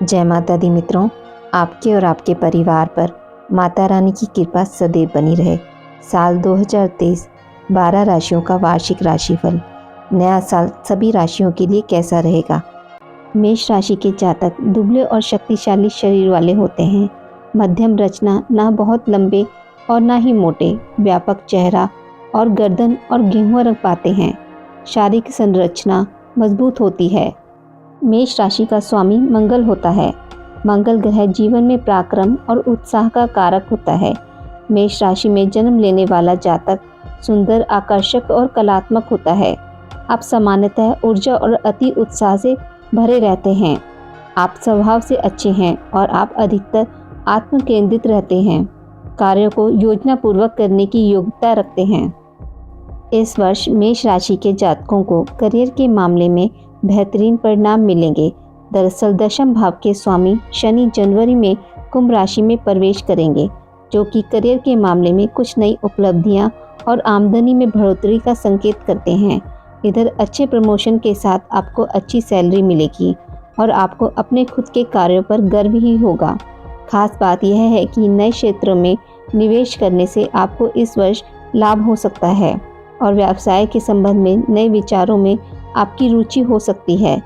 जय माता दी मित्रों, आपके और आपके परिवार पर माता रानी की कृपा सदैव बनी रहे। साल 2023 12 राशियों का वार्षिक राशिफल। नया साल सभी राशियों के लिए कैसा रहेगा? मेष राशि के जातक दुबले और शक्तिशाली शरीर वाले होते हैं। मध्यम रचना, ना बहुत लंबे और ना ही मोटे, व्यापक चेहरा और गर्दन और गेहूं रंग पाते हैं। शारीरिक संरचना मजबूत होती है। मेष राशि का स्वामी मंगल होता है। मंगल ग्रह जीवन में पराक्रम और उत्साह का कारक होता है। मेष राशि में जन्म लेने वाला जातक सुंदर, आकर्षक और कलात्मक होता है। आप सामान्यतः ऊर्जा और अति उत्साह से भरे रहते हैं। आप स्वभाव से अच्छे हैं और आप अधिकतर आत्म केंद्रित रहते हैं। कार्यों को योजनापूर्वक करने की योग्यता रखते हैं। इस वर्ष मेष राशि के जातकों को करियर के मामले में बेहतरीन परिणाम मिलेंगे। दरअसल दशम भाव के स्वामी शनि जनवरी में कुंभ राशि में प्रवेश करेंगे, जो कि करियर के मामले में कुछ नई उपलब्धियां और आमदनी में बढ़ोतरी का संकेत करते हैं। इधर अच्छे प्रमोशन के साथ आपको अच्छी सैलरी मिलेगी और आपको अपने खुद के कार्यों पर गर्व ही होगा। खास बात यह है कि नए क्षेत्रों में निवेश करने से आपको इस वर्ष लाभ हो सकता है और व्यवसाय के संबंध में नए विचारों में आपकी रुचि हो सकती है।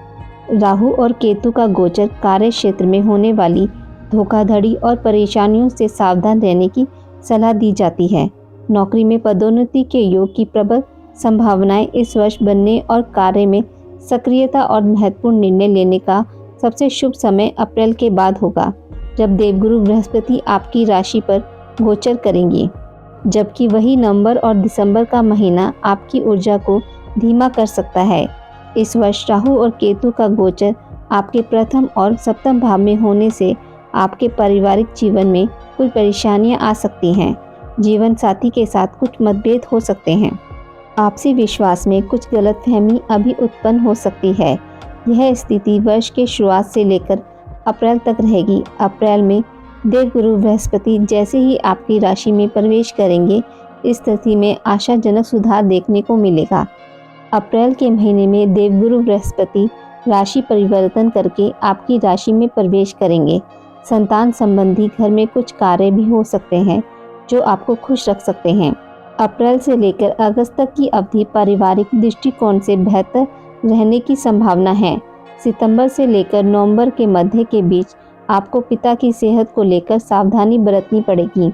राहु और केतु का गोचर कार्य क्षेत्र में होने वाली धोखाधड़ी और परेशानियों से सावधान रहने की सलाह दी जाती है। नौकरी में पदोन्नति के योग की प्रबल संभावनाएं इस वर्ष बनने और कार्य में सक्रियता और महत्वपूर्ण निर्णय लेने का सबसे शुभ समय अप्रैल के बाद होगा, जब देवगुरु बृहस्पति आपकी राशि पर गोचर करेंगी। जबकि वही नवंबर और दिसंबर का महीना आपकी ऊर्जा को धीमा कर सकता है। इस वर्ष राहु और केतु का गोचर आपके प्रथम और सप्तम भाव में होने से आपके पारिवारिक जीवन में कुछ परेशानियां आ सकती हैं। जीवन साथी के साथ कुछ मतभेद हो सकते हैं। आपसी विश्वास में कुछ गलतफहमी अभी उत्पन्न हो सकती है। यह स्थिति वर्ष के शुरुआत से लेकर अप्रैल तक रहेगी। अप्रैल में देवगुरु बृहस्पति जैसे ही आपकी राशि में प्रवेश करेंगे, इस स्थिति में आशाजनक सुधार देखने को मिलेगा। अप्रैल के महीने में देवगुरु बृहस्पति राशि परिवर्तन करके आपकी राशि में प्रवेश करेंगे। संतान संबंधी घर में कुछ कार्य भी हो सकते हैं जो आपको खुश रख सकते हैं। अप्रैल से लेकर अगस्त तक की अवधि पारिवारिक दृष्टिकोण से बेहतर रहने की संभावना है। सितंबर से लेकर नवंबर के मध्य के बीच आपको पिता की सेहत को लेकर सावधानी बरतनी पड़ेगी।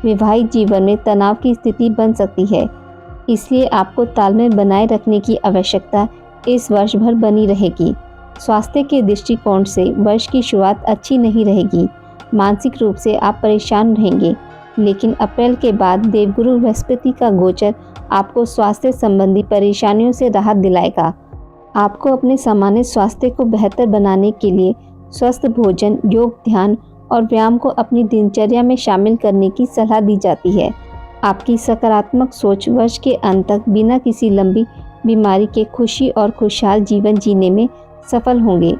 वैवाहिक जीवन में तनाव की स्थिति बन सकती है, इसलिए आपको तालमेल बनाए रखने की आवश्यकता इस वर्ष भर बनी रहेगी। स्वास्थ्य के दृष्टिकोण से वर्ष की शुरुआत अच्छी नहीं रहेगी। मानसिक रूप से आप परेशान रहेंगे, लेकिन अप्रैल के बाद देवगुरु बृहस्पति का गोचर आपको स्वास्थ्य संबंधी परेशानियों से राहत दिलाएगा। आपको अपने सामान्य स्वास्थ्य को बेहतर बनाने के लिए स्वस्थ भोजन, योग, ध्यान और व्यायाम को अपनी दिनचर्या में शामिल करने की सलाह दी जाती है। आपकी सकारात्मक सोच वर्ष के अंत तक बिना किसी लंबी बीमारी के खुशी और खुशहाल जीवन जीने में सफल होंगे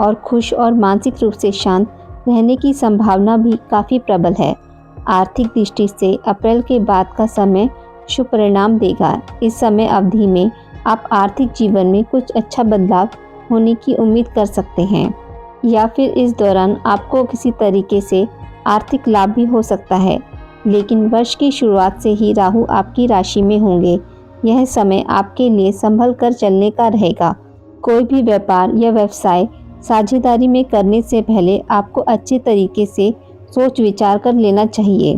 और खुश और मानसिक रूप से शांत रहने की संभावना भी काफ़ी प्रबल है। आर्थिक दृष्टि से अप्रैल के बाद का समय शुभ परिणाम देगा। इस समय अवधि में आप आर्थिक जीवन में कुछ अच्छा बदलाव होने की उम्मीद कर सकते हैं, या फिर इस दौरान आपको किसी तरीके से आर्थिक लाभ भी हो सकता है। लेकिन वर्ष की शुरुआत से ही राहु आपकी राशि में होंगे। यह समय आपके लिए संभल कर चलने का रहेगा। कोई भी व्यापार या व्यवसाय साझेदारी में करने से पहले आपको अच्छे तरीके से सोच विचार कर लेना चाहिए।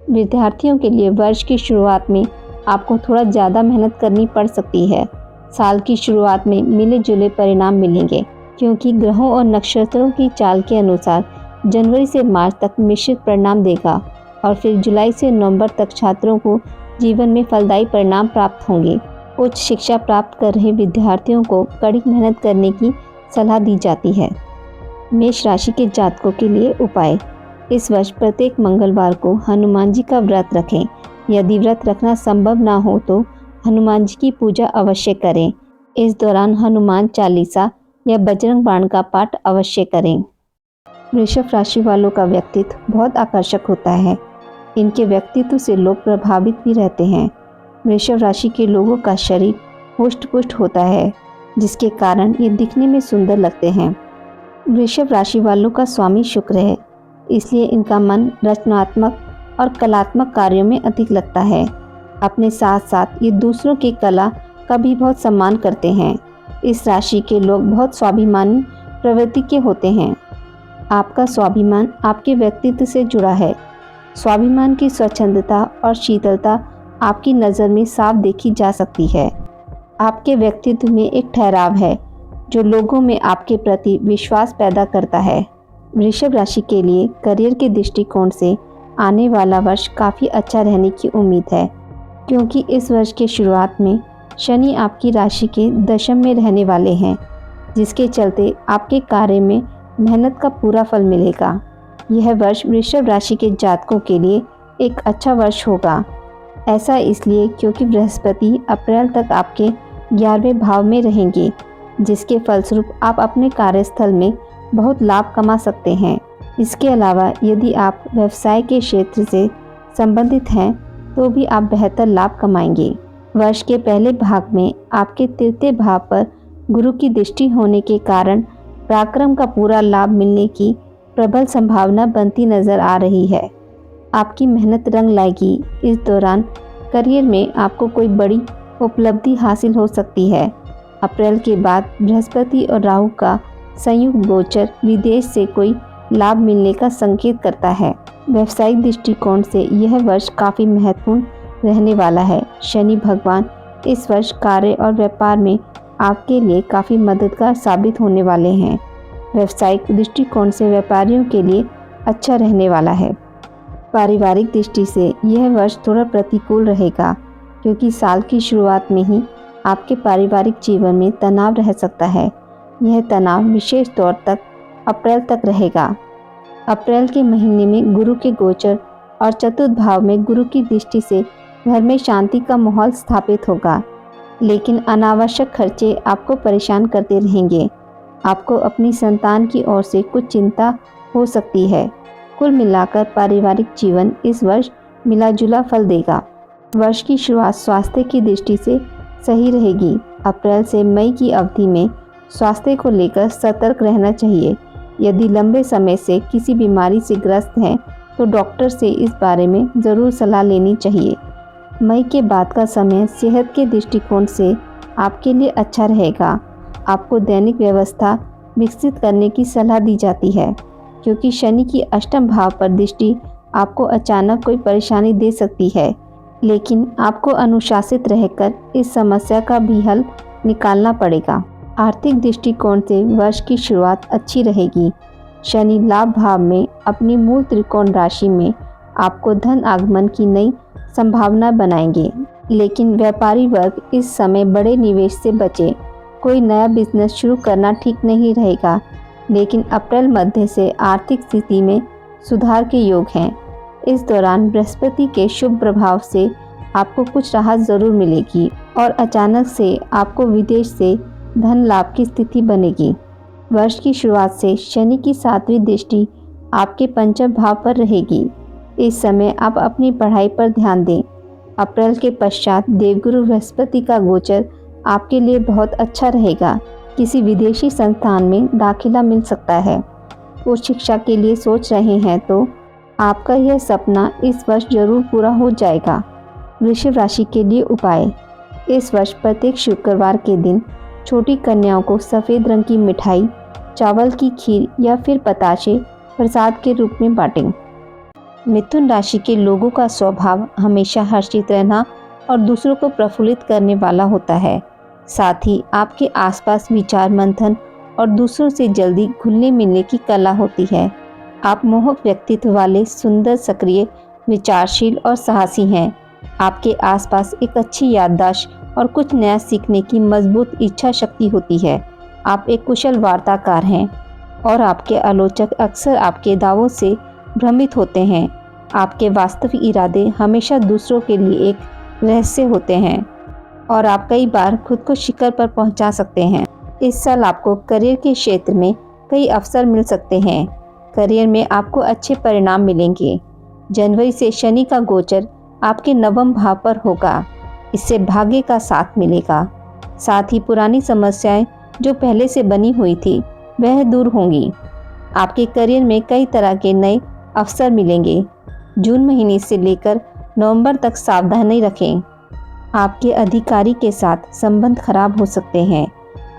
विद्यार्थियों के लिए वर्ष की शुरुआत में आपको थोड़ा ज़्यादा मेहनत करनी पड़ सकती है। साल की शुरुआत में मिले जुले परिणाम मिलेंगे, क्योंकि ग्रहों और नक्षत्रों की चाल के अनुसार जनवरी से मार्च तक मिश्रित परिणाम देगा और फिर जुलाई से नवंबर तक छात्रों को जीवन में फलदायी परिणाम प्राप्त होंगे। उच्च शिक्षा प्राप्त कर रहे विद्यार्थियों को कड़ी मेहनत करने की सलाह दी जाती है। मेष राशि के जातकों के लिए उपाय। इस वर्ष प्रत्येक मंगलवार को हनुमान जी का व्रत रखें। यदि व्रत रखना संभव ना हो तो हनुमान जी की पूजा अवश्य करें। इस दौरान हनुमान चालीसा या बजरंग बाण का पाठ अवश्य करें। वृषभ राशि वालों का व्यक्तित्व बहुत आकर्षक होता है। इनके व्यक्तित्व से लोग प्रभावित भी रहते हैं। वृषभ राशि के लोगों का शरीर हुष्ट पुष्ट होता है, जिसके कारण ये दिखने में सुंदर लगते हैं। वृषभ राशि वालों का स्वामी शुक्र है, इसलिए इनका मन रचनात्मक और कलात्मक कार्यों में अधिक लगता है। अपने साथ साथ ये दूसरों की कला का भी बहुत सम्मान करते हैं। इस राशि के लोग बहुत स्वाभिमानी प्रवृत्ति के होते हैं। आपका स्वाभिमान आपके व्यक्तित्व से जुड़ा है। स्वाभिमान की स्वच्छंदता और शीतलता आपकी नज़र में साफ देखी जा सकती है। आपके व्यक्तित्व में एक ठहराव है जो लोगों में आपके प्रति विश्वास पैदा करता है। वृषभ राशि के लिए करियर के दृष्टिकोण से आने वाला वर्ष काफ़ी अच्छा रहने की उम्मीद है, क्योंकि इस वर्ष के शुरुआत में शनि आपकी राशि के दशम में रहने वाले हैं, जिसके चलते आपके कार्य में मेहनत का पूरा फल मिलेगा। यह वर्ष वृषभ राशि के जातकों के लिए एक अच्छा वर्ष होगा। ऐसा इसलिए क्योंकि बृहस्पति अप्रैल तक आपके 11वें भाव में रहेंगे, जिसके फलस्वरूप आप अपने कार्यस्थल में बहुत लाभ कमा सकते हैं। इसके अलावा यदि आप व्यवसाय के क्षेत्र से संबंधित हैं तो भी आप बेहतर लाभ कमाएंगे। वर्ष के पहले भाग में आपके तृतीय भाव पर गुरु की दृष्टि होने के कारण पराक्रम का पूरा लाभ मिलने की प्रबल संभावना बनती नजर आ रही है। आपकी मेहनत रंग लाएगी। इस दौरान करियर में आपको कोई बड़ी उपलब्धि हासिल हो सकती है। अप्रैल के बाद बृहस्पति और राहु का संयुक्त गोचर विदेश से कोई लाभ मिलने का संकेत करता है। व्यावसायिक दृष्टिकोण से यह वर्ष काफ़ी महत्वपूर्ण रहने वाला है। शनि भगवान इस वर्ष कार्य और व्यापार में आपके लिए काफ़ी मददगार साबित होने वाले हैं। व्यावसायिक दृष्टिकोण से व्यापारियों के लिए अच्छा रहने वाला है। पारिवारिक दृष्टि से यह वर्ष थोड़ा प्रतिकूल रहेगा, क्योंकि साल की शुरुआत में ही आपके पारिवारिक जीवन में तनाव रह सकता है। यह तनाव विशेष तौर तक अप्रैल तक रहेगा। अप्रैल के महीने में गुरु के गोचर और चतुर्थ भाव में गुरु की दृष्टि से घर में शांति का माहौल स्थापित होगा, लेकिन अनावश्यक खर्चे आपको परेशान करते रहेंगे। आपको अपनी संतान की ओर से कुछ चिंता हो सकती है। कुल मिलाकर पारिवारिक जीवन इस वर्ष मिला-जुला फल देगा। वर्ष की शुरुआत स्वास्थ्य की दृष्टि से सही रहेगी। अप्रैल से मई की अवधि में स्वास्थ्य को लेकर सतर्क रहना चाहिए। यदि लंबे समय से किसी बीमारी से ग्रस्त हैं तो डॉक्टर से इस बारे में ज़रूर सलाह लेनी चाहिए। मई के बाद का समय सेहत के दृष्टिकोण से आपके लिए अच्छा रहेगा। आपको दैनिक व्यवस्था विकसित करने की सलाह दी जाती है, क्योंकि शनि की अष्टम भाव पर दृष्टि आपको अचानक कोई परेशानी दे सकती है, लेकिन आपको अनुशासित रहकर इस समस्या का भी हल निकालना पड़ेगा। आर्थिक दृष्टिकोण से वर्ष की शुरुआत अच्छी रहेगी। शनि लाभ भाव में अपनी मूल त्रिकोण राशि में आपको धन आगमन की नई संभावना बनाएंगे, लेकिन व्यापारी वर्ग इस समय बड़े निवेश से बचे। कोई नया बिजनेस शुरू करना ठीक नहीं रहेगा, लेकिन अप्रैल मध्य से आर्थिक स्थिति में सुधार के योग हैं। इस दौरान बृहस्पति के शुभ प्रभाव से आपको कुछ राहत जरूर मिलेगी और अचानक से आपको विदेश से धन लाभ की स्थिति बनेगी। वर्ष की शुरुआत से शनि की 7वीं दृष्टि आपके पंचम भाव पर रहेगी। इस समय आप अपनी पढ़ाई पर ध्यान दें। अप्रैल के पश्चात देवगुरु बृहस्पति का गोचर आपके लिए बहुत अच्छा रहेगा। किसी विदेशी संस्थान में दाखिला मिल सकता है। उच्च शिक्षा के लिए सोच रहे हैं तो आपका यह सपना इस वर्ष जरूर पूरा हो जाएगा। वृषभ राशि के लिए उपाय। इस वर्ष प्रत्येक शुक्रवार के दिन छोटी कन्याओं को सफ़ेद रंग की मिठाई, चावल की खीर या फिर बताशे प्रसाद के रूप में बांटें। मिथुन राशि के लोगों का स्वभाव हमेशा हर्षित रहना और दूसरों को प्रफुल्लित करने वाला होता है। साथ ही आपके आसपास विचार मंथन और दूसरों से जल्दी घुलने मिलने की कला होती है। आप मोहक व्यक्तित्व वाले, सुंदर, सक्रिय, विचारशील और साहसी हैं। आपके आसपास एक अच्छी याददाश्त और कुछ नया सीखने की मजबूत इच्छा शक्ति होती है। आप एक कुशल वार्ताकार हैं और आपके आलोचक अक्सर आपके दावों से भ्रमित होते हैं। आपके वास्तविक इरादे हमेशा दूसरों के लिए एक रहस्य होते हैं और आप कई बार खुद को शिखर पर पहुंचा सकते हैं। इस साल आपको करियर के क्षेत्र में कई अवसर मिल सकते हैं। करियर में आपको अच्छे परिणाम मिलेंगे। जनवरी से शनि का गोचर आपके नवम भाव पर होगा। इससे भाग्य का साथ मिलेगा। साथ ही पुरानी समस्याएं जो पहले से बनी हुई थी वह दूर होंगी। आपके करियर में कई तरह के नए अवसर मिलेंगे। जून महीने से लेकर नवंबर तक सावधानी रखें। आपके अधिकारी के साथ संबंध खराब हो सकते हैं।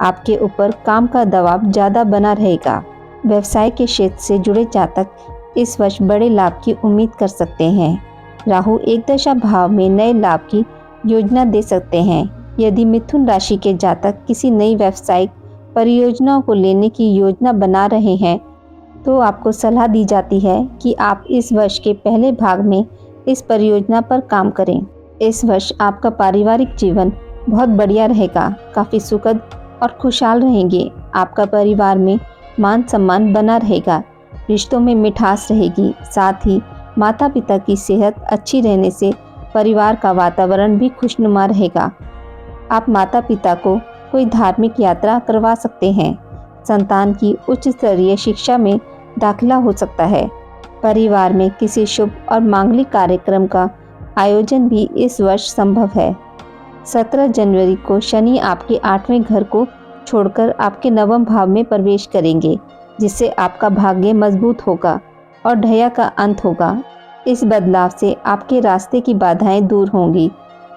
आपके ऊपर काम का दबाव ज़्यादा बना रहेगा। व्यवसाय के क्षेत्र से जुड़े जातक इस वर्ष बड़े लाभ की उम्मीद कर सकते हैं। राहु एक दशा भाव में नए लाभ की योजना दे सकते हैं। यदि मिथुन राशि के जातक किसी नई व्यावसायिक परियोजनाओं को लेने की योजना बना रहे हैं तो आपको सलाह दी जाती है कि आप इस वर्ष के पहले भाग में इस परियोजना पर काम करें। इस वर्ष आपका पारिवारिक जीवन बहुत बढ़िया रहेगा। काफ़ी सुखद और खुशहाल रहेंगे। आपका परिवार में मान सम्मान बना रहेगा। रिश्तों में मिठास रहेगी। साथ ही माता पिता की सेहत अच्छी रहने से परिवार का वातावरण भी खुशनुमा रहेगा। आप माता पिता को कोई धार्मिक यात्रा करवा सकते हैं। संतान की उच्च स्तरीय शिक्षा में दाखिला हो सकता है। परिवार में किसी शुभ और मांगलिक कार्यक्रम का आयोजन भी इस वर्ष संभव है। 17 जनवरी को शनि आपके 8वें घर को छोड़कर आपके 9वें भाव में प्रवेश करेंगे, जिससे आपका भाग्य मजबूत होगा और ढैया का अंत होगा। इस बदलाव से आपके रास्ते की बाधाएं दूर होंगी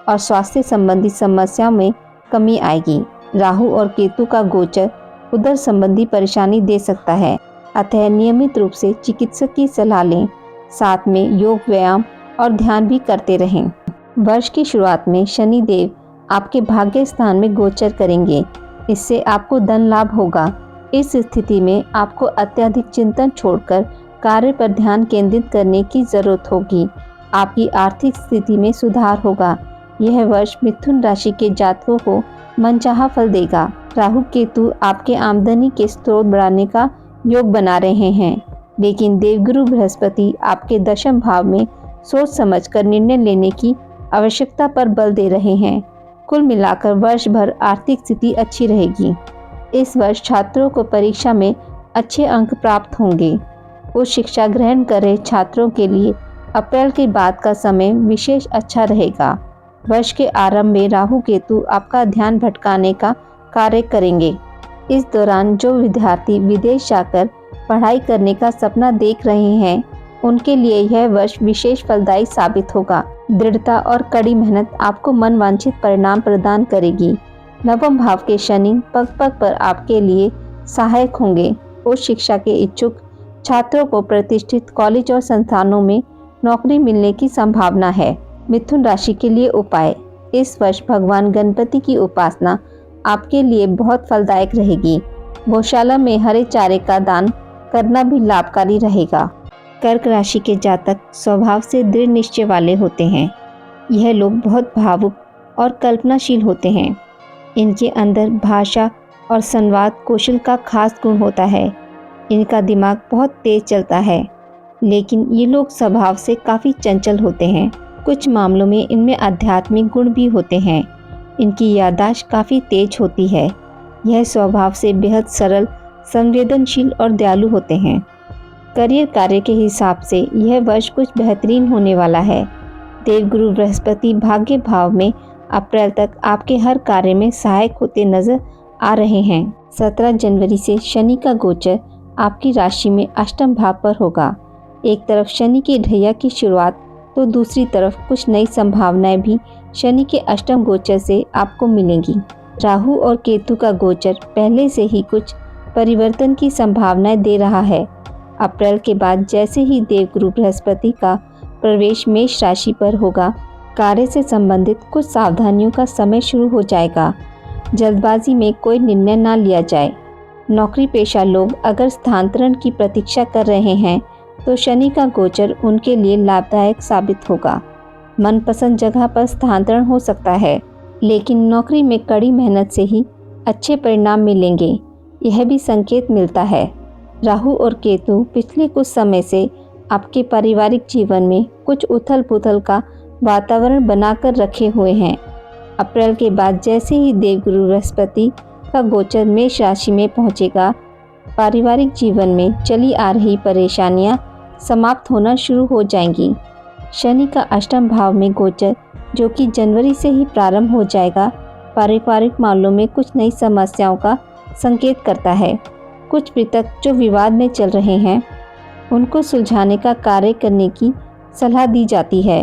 और स्वास्थ्य संबंधी समस्याओं में कमी आएगी। राहु और केतु का गोचर उदर संबंधी परेशानी दे सकता है, अतः नियमित रूप से चिकित्सक की सलाह लें। साथ में योग, व्यायाम और ध्यान भी करते रहें। वर्ष की शुरुआत में शनि देव आपके भाग्य स्थान में गोचर करेंगे। इससे आपको धन लाभ होगा। इस स्थिति में आपको अत्यधिक चिंतन छोड़कर कार्य पर ध्यान केंद्रित करने की जरूरत होगी। आपकी आर्थिक स्थिति में सुधार होगा। यह वर्ष मिथुन राशि के जातकों को मनचाहा फल देगा। राहु केतु आपके आमदनी के स्रोत बढ़ाने का योग बना रहे हैं, लेकिन देवगुरु बृहस्पति आपके 10वें भाव में सोच समझकर निर्णय लेने की आवश्यकता पर बल दे रहे हैं। कुल मिलाकर वर्ष भर आर्थिक स्थिति अच्छी रहेगी। इस वर्ष छात्रों को परीक्षा में अच्छे अंक प्राप्त होंगे। उच्च शिक्षा ग्रहण कर रहे छात्रों के लिए अप्रैल के बाद का समय विशेष अच्छा रहेगा। वर्ष के आरंभ में राहु केतु आपका ध्यान भटकाने का कार्य करेंगे। इस दौरान जो विद्यार्थी विदेश जाकर पढ़ाई करने का सपना देख रहे हैं, उनके लिए यह वर्ष विशेष फलदायी साबित होगा। दृढ़ता और कड़ी मेहनत आपको मनवांछित परिणाम प्रदान करेगी। 9वें भाव के शनि पग पग पर आपके लिए सहायक होंगे। उच्च शिक्षा के इच्छुक छात्रों को प्रतिष्ठित कॉलेज और संस्थानों में नौकरी मिलने की संभावना है। मिथुन राशि के लिए उपाय। इस वर्ष भगवान गणपति की उपासना आपके लिए बहुत फलदायक रहेगी। गौशाला में हरे चारे का दान करना भी लाभकारी रहेगा। कर्क राशि के जातक स्वभाव से दृढ़ निश्चय वाले होते हैं। यह लोग बहुत भावुक और कल्पनाशील होते हैं। इनके अंदर भाषा और संवाद कौशल का खास गुण होता है। इनका दिमाग बहुत तेज चलता है, लेकिन ये लोग स्वभाव से काफ़ी चंचल होते हैं। कुछ मामलों में इनमें आध्यात्मिक गुण भी होते हैं। इनकी याददाश्त काफ़ी तेज होती है। यह स्वभाव से बेहद सरल, संवेदनशील और दयालु होते हैं। करियर कार्य के हिसाब से यह वर्ष कुछ बेहतरीन होने वाला है। देवगुरु बृहस्पति भाग्य भाव में अप्रैल तक आपके हर कार्य में सहायक होते नजर आ रहे हैं। 17 जनवरी से शनि का गोचर आपकी राशि में अष्टम भाव पर होगा। एक तरफ शनि की ढैया की शुरुआत तो दूसरी तरफ कुछ नई संभावनाएं भी शनि के अष्टम गोचर से आपको मिलेंगी। राहु और केतु का गोचर पहले से ही कुछ परिवर्तन की संभावनाएं दे रहा है। अप्रैल के बाद जैसे ही देवगुरु बृहस्पति का प्रवेश मेष राशि पर होगा, कार्य से संबंधित कुछ सावधानियों का समय शुरू हो जाएगा। जल्दबाजी में कोई निर्णय ना लिया जाए। नौकरी पेशा लोग अगर स्थानांतरण की प्रतीक्षा कर रहे हैं तो शनि का गोचर उनके लिए लाभदायक साबित होगा। मनपसंद जगह पर स्थानांतरण हो सकता है, लेकिन नौकरी में कड़ी मेहनत से ही अच्छे परिणाम मिलेंगे, यह भी संकेत मिलता है। राहु और केतु पिछले कुछ समय से आपके पारिवारिक जीवन में कुछ उथल पुथल का वातावरण बनाकर रखे हुए हैं। अप्रैल के बाद जैसे ही देवगुरु बृहस्पति का गोचर मेष राशि में पहुंचेगा, पारिवारिक जीवन में चली आ रही परेशानियां समाप्त होना शुरू हो जाएंगी। शनि का अष्टम भाव में गोचर, जो कि जनवरी से ही प्रारंभ हो जाएगा, पारिवारिक मामलों में कुछ नई समस्याओं का संकेत करता है। कुछ मृतक जो विवाद में चल रहे हैं उनको सुलझाने का कार्य करने की सलाह दी जाती है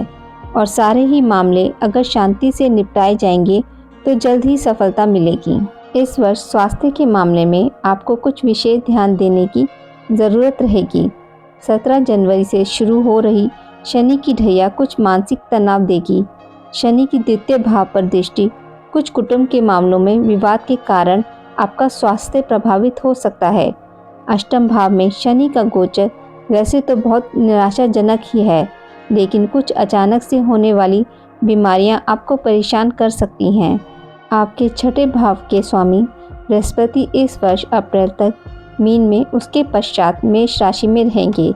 और सारे ही मामले अगर शांति से निपटाए जाएंगे तो जल्द ही सफलता मिलेगी। इस वर्ष स्वास्थ्य के मामले में आपको कुछ विशेष ध्यान देने की ज़रूरत रहेगी। 17 जनवरी से शुरू हो रही शनि की ढैया कुछ मानसिक तनाव देगी। शनि की द्वितीय भाव पर दृष्टि कुछ कुटुंब के मामलों में विवाद के कारण आपका स्वास्थ्य प्रभावित हो सकता है। अष्टम भाव में शनि का गोचर वैसे तो बहुत निराशाजनक ही है, लेकिन कुछ अचानक से होने वाली बीमारियां आपको परेशान कर सकती हैं। आपके छठे भाव के स्वामी बृहस्पति इस वर्ष अप्रैल तक मीन में, उसके पश्चात मेष राशि में रहेंगे।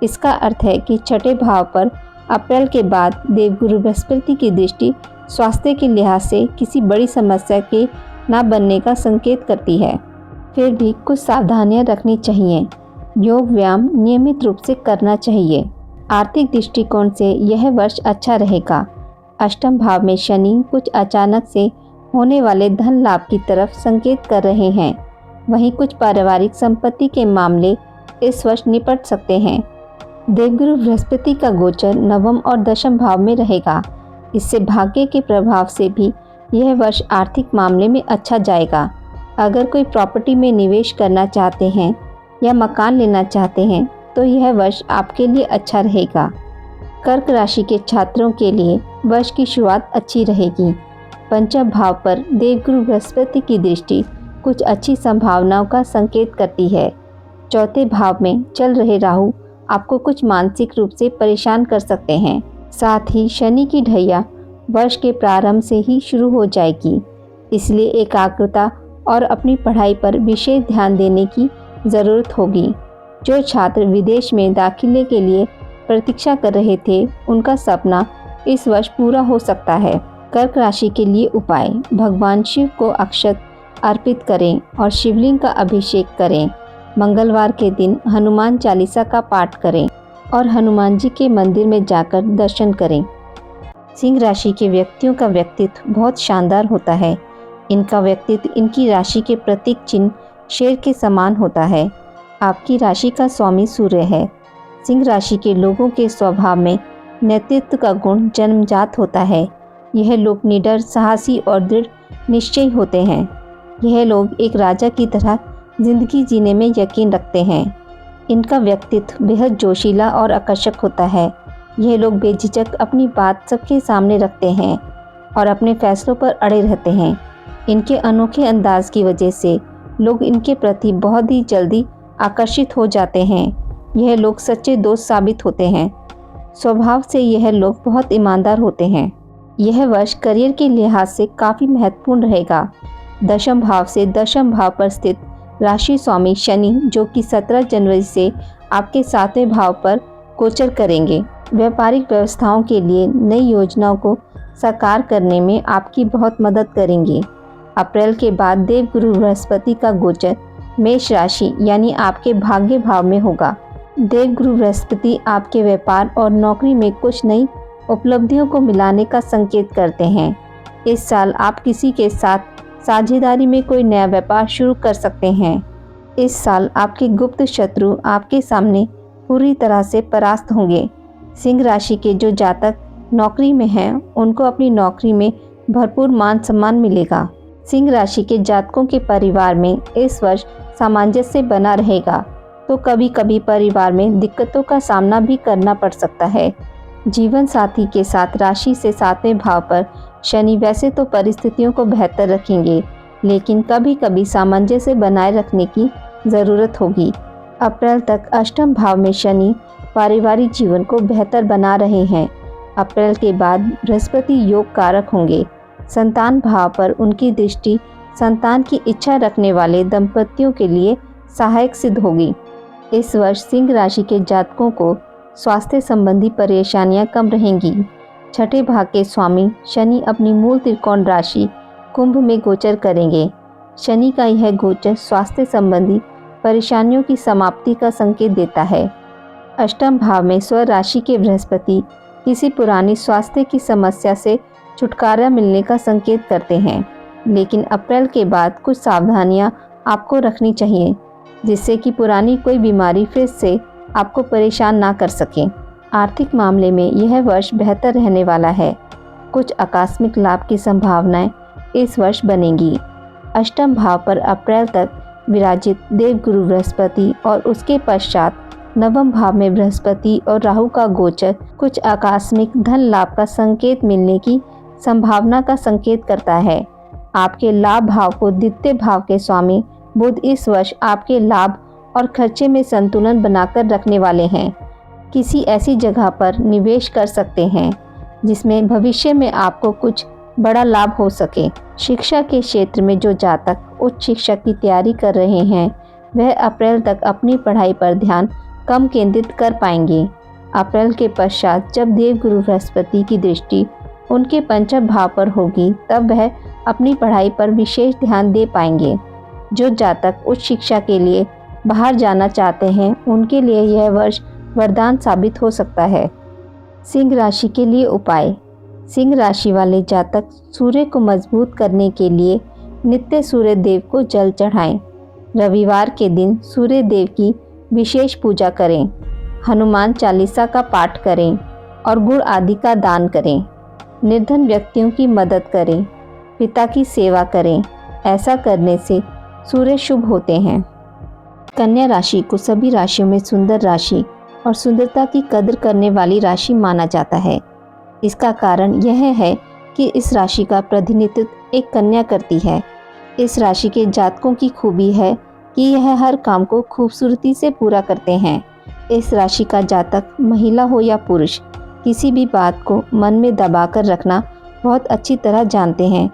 इसका अर्थ है कि छठे भाव पर अप्रैल के बाद देवगुरु बृहस्पति की दृष्टि स्वास्थ्य के लिहाज से किसी बड़ी समस्या के न बनने का संकेत करती है। फिर भी कुछ सावधानियां रखनी चाहिए। योग व्यायाम नियमित रूप से करना चाहिए। आर्थिक दृष्टिकोण से यह वर्ष अच्छा रहेगा। अष्टम भाव में शनि कुछ अचानक से होने वाले धन लाभ की तरफ संकेत कर रहे हैं। वहीं कुछ पारिवारिक संपत्ति के मामले इस वर्ष निपट सकते हैं। देवगुरु बृहस्पति का गोचर नवम और दशम भाव में रहेगा। इससे भाग्य के प्रभाव से भी यह वर्ष आर्थिक मामले में अच्छा जाएगा। अगर कोई प्रॉपर्टी में निवेश करना चाहते हैं या मकान लेना चाहते हैं तो यह वर्ष आपके लिए अच्छा रहेगा। कर्क राशि के छात्रों के लिए वर्ष की शुरुआत अच्छी रहेगी। पंचम भाव पर देवगुरु बृहस्पति की दृष्टि कुछ अच्छी संभावनाओं का संकेत करती है। चौथे भाव में चल रहे राहु आपको कुछ मानसिक रूप से परेशान कर सकते हैं। साथ ही शनि की ढैया वर्ष के प्रारंभ से ही शुरू हो जाएगी, इसलिए एकाग्रता और अपनी पढ़ाई पर विशेष ध्यान देने की ज़रूरत होगी। जो छात्र विदेश में दाखिले के लिए प्रतीक्षा कर रहे थे, उनका सपना इस वर्ष पूरा हो सकता है। कर्क राशि के लिए उपाय: भगवान शिव को अक्षत अर्पित करें और शिवलिंग का अभिषेक करें। मंगलवार के दिन हनुमान चालीसा का पाठ करें और हनुमान जी के मंदिर में जाकर दर्शन करें। सिंह राशि के व्यक्तियों का व्यक्तित्व बहुत शानदार होता है। इनका व्यक्तित्व इनकी राशि के प्रतीक चिन्ह शेर के समान होता है। आपकी राशि का स्वामी सूर्य है। सिंह राशि के लोगों के स्वभाव में नेतृत्व का गुण जन्मजात होता है। यह लोग निडर, साहसी और दृढ़ निश्चयी होते हैं। यह लोग एक राजा की तरह जिंदगी जीने में यकीन रखते हैं। इनका व्यक्तित्व बेहद जोशीला और आकर्षक होता है। यह लोग बेझिझक अपनी बात सबके सामने रखते हैं और अपने फैसलों पर अड़े रहते हैं। इनके अनोखे अंदाज की वजह से लोग इनके प्रति बहुत ही जल्दी आकर्षित हो जाते हैं। यह लोग सच्चे दोस्त साबित होते हैं। स्वभाव से यह लोग बहुत ईमानदार होते हैं। यह वर्ष करियर के लिहाज से काफ़ी महत्वपूर्ण रहेगा। दशम भाव से दशम भाव पर स्थित राशि स्वामी शनि, जो कि 17 जनवरी से आपके 7वें भाव पर गोचर करेंगे, व्यापारिक व्यवस्थाओं के लिए नई योजनाओं को साकार करने में आपकी बहुत मदद करेंगे। अप्रैल के बाद देवगुरु बृहस्पति का गोचर मेष राशि यानी आपके भाग्य भाव में होगा। देवगुरु बृहस्पति आपके व्यापार और नौकरी में कुछ नई उपलब्धियों को मिलाने का संकेत करते हैं। इस साल आप किसी के साथ साझेदारी में कोई नया व्यापार शुरू कर सकते हैं। इस साल आपके गुप्त शत्रु आपके सामने पूरी तरह से परास्त होंगे। सिंह राशि के जो जातक नौकरी में हैं, उनको अपनी नौकरी में भरपूर मान सम्मान मिलेगा। सिंह राशि के जातकों के परिवार में इस वर्ष सामंजस्य बना रहेगा, तो कभी कभी परिवार में दिक्कतों का सामना भी करना पड़ सकता है। जीवन साथी के साथ राशि से 7वें भाव पर शनि वैसे तो परिस्थितियों को बेहतर रखेंगे, लेकिन कभी कभी सामंजस्य बनाए रखने की ज़रूरत होगी। अप्रैल तक अष्टम भाव में शनि पारिवारिक जीवन को बेहतर बना रहे हैं। अप्रैल के बाद बृहस्पति योग कारक होंगे। संतान भाव पर उनकी दृष्टि संतान की इच्छा रखने वाले दंपतियों के लिए सहायक सिद्ध होगी। इस वर्ष सिंह राशि के जातकों को स्वास्थ्य संबंधी परेशानियां कम रहेंगी। छठे भाव के स्वामी शनि अपनी मूल त्रिकोण राशि कुंभ में गोचर करेंगे। शनि का यह गोचर स्वास्थ्य संबंधी परेशानियों की समाप्ति का संकेत देता है। अष्टम भाव में स्व राशि के बृहस्पति किसी पुरानी स्वास्थ्य की समस्या से छुटकारा मिलने का संकेत करते हैं, लेकिन अप्रैल के बाद कुछ सावधानियां आपको रखनी चाहिए। जिससे कि पुरानी कोई बीमारी फिर से आपको परेशान ना कर सके। आर्थिक मामले में यह वर्ष बेहतर रहने वाला है। कुछ आकस्मिक लाभ की संभावनाएं इस वर्ष बनेंगी। अष्टम भाव पर अप्रैल तक विराजित देवगुरु बृहस्पति और उसके पश्चात नवम भाव में बृहस्पति और राहु का गोचर कुछ आकस्मिक धन लाभ का संकेत मिलने की संभावना का संकेत करता है। आपके लाभ भाव को द्वितीय भाव के स्वामी बुध इस वर्ष आपके लाभ और खर्चे में संतुलन बनाकर रखने वाले हैं। किसी ऐसी जगह पर निवेश कर सकते हैं जिसमें भविष्य में आपको कुछ बड़ा लाभ हो सके। शिक्षा के क्षेत्र में जो जातक उच्च शिक्षा की तैयारी कर रहे हैं वह अप्रैल तक अपनी पढ़ाई पर ध्यान कम केंद्रित कर पाएंगे। अप्रैल के पश्चात जब देवगुरु बृहस्पति की दृष्टि उनके पंचम भाव पर होगी तब वह अपनी पढ़ाई पर विशेष ध्यान दे पाएंगे। जो जातक उच्च शिक्षा के लिए बाहर जाना चाहते हैं उनके लिए यह वर्ष वरदान साबित हो सकता है। सिंह राशि के लिए उपाय। सिंह राशि वाले जातक सूर्य को मजबूत करने के लिए नित्य सूर्य देव को जल चढ़ाएं। रविवार के दिन सूर्य देव की विशेष पूजा करें। हनुमान चालीसा का पाठ करें और गुड़ आदि का दान करें। निर्धन व्यक्तियों की मदद करें। पिता की सेवा करें। ऐसा करने से सूर्य शुभ होते हैं। कन्या राशि को सभी राशियों में सुंदर राशि और सुंदरता की कदर करने वाली राशि माना जाता है। इसका कारण यह है कि इस राशि का प्रतिनिधित्व एक कन्या करती है। इस राशि के जातकों की खूबी है कि यह हर काम को खूबसूरती से पूरा करते हैं। इस राशि का जातक महिला हो या पुरुष किसी भी बात को मन में दबाकर रखना बहुत अच्छी तरह जानते हैं।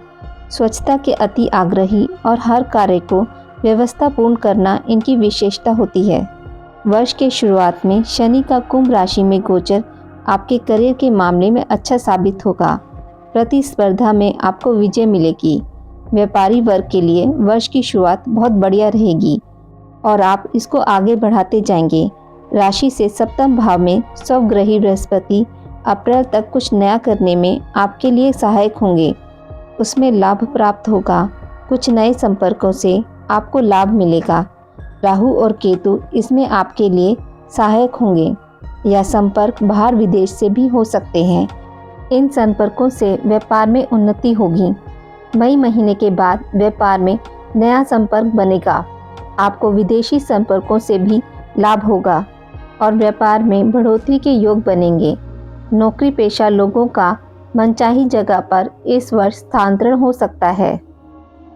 स्वच्छता के अति आग्रही और हर कार्य को व्यवस्थापूर्ण करना इनकी विशेषता होती है। वर्ष के शुरुआत में शनि का कुंभ राशि में गोचर आपके करियर के मामले में अच्छा साबित होगा। प्रतिस्पर्धा में आपको विजय मिलेगी। व्यापारी वर्ग के लिए वर्ष की शुरुआत बहुत बढ़िया रहेगी और आप इसको आगे बढ़ाते जाएंगे। राशि से सप्तम भाव में स्वग्रही बृहस्पति अप्रैल तक कुछ नया करने में आपके लिए सहायक होंगे। उसमें लाभ प्राप्त होगा। कुछ नए संपर्कों से आपको लाभ मिलेगा। राहु और केतु इसमें आपके लिए सहायक होंगे। यह संपर्क बाहर विदेश से भी हो सकते हैं। इन संपर्कों से व्यापार में उन्नति होगी। मई महीने के बाद व्यापार में नया संपर्क बनेगा। आपको विदेशी संपर्कों से भी लाभ होगा और व्यापार में बढ़ोतरी के योग बनेंगे। नौकरी पेशा लोगों का मनचाही जगह पर इस वर्ष स्थानांतरण हो सकता है।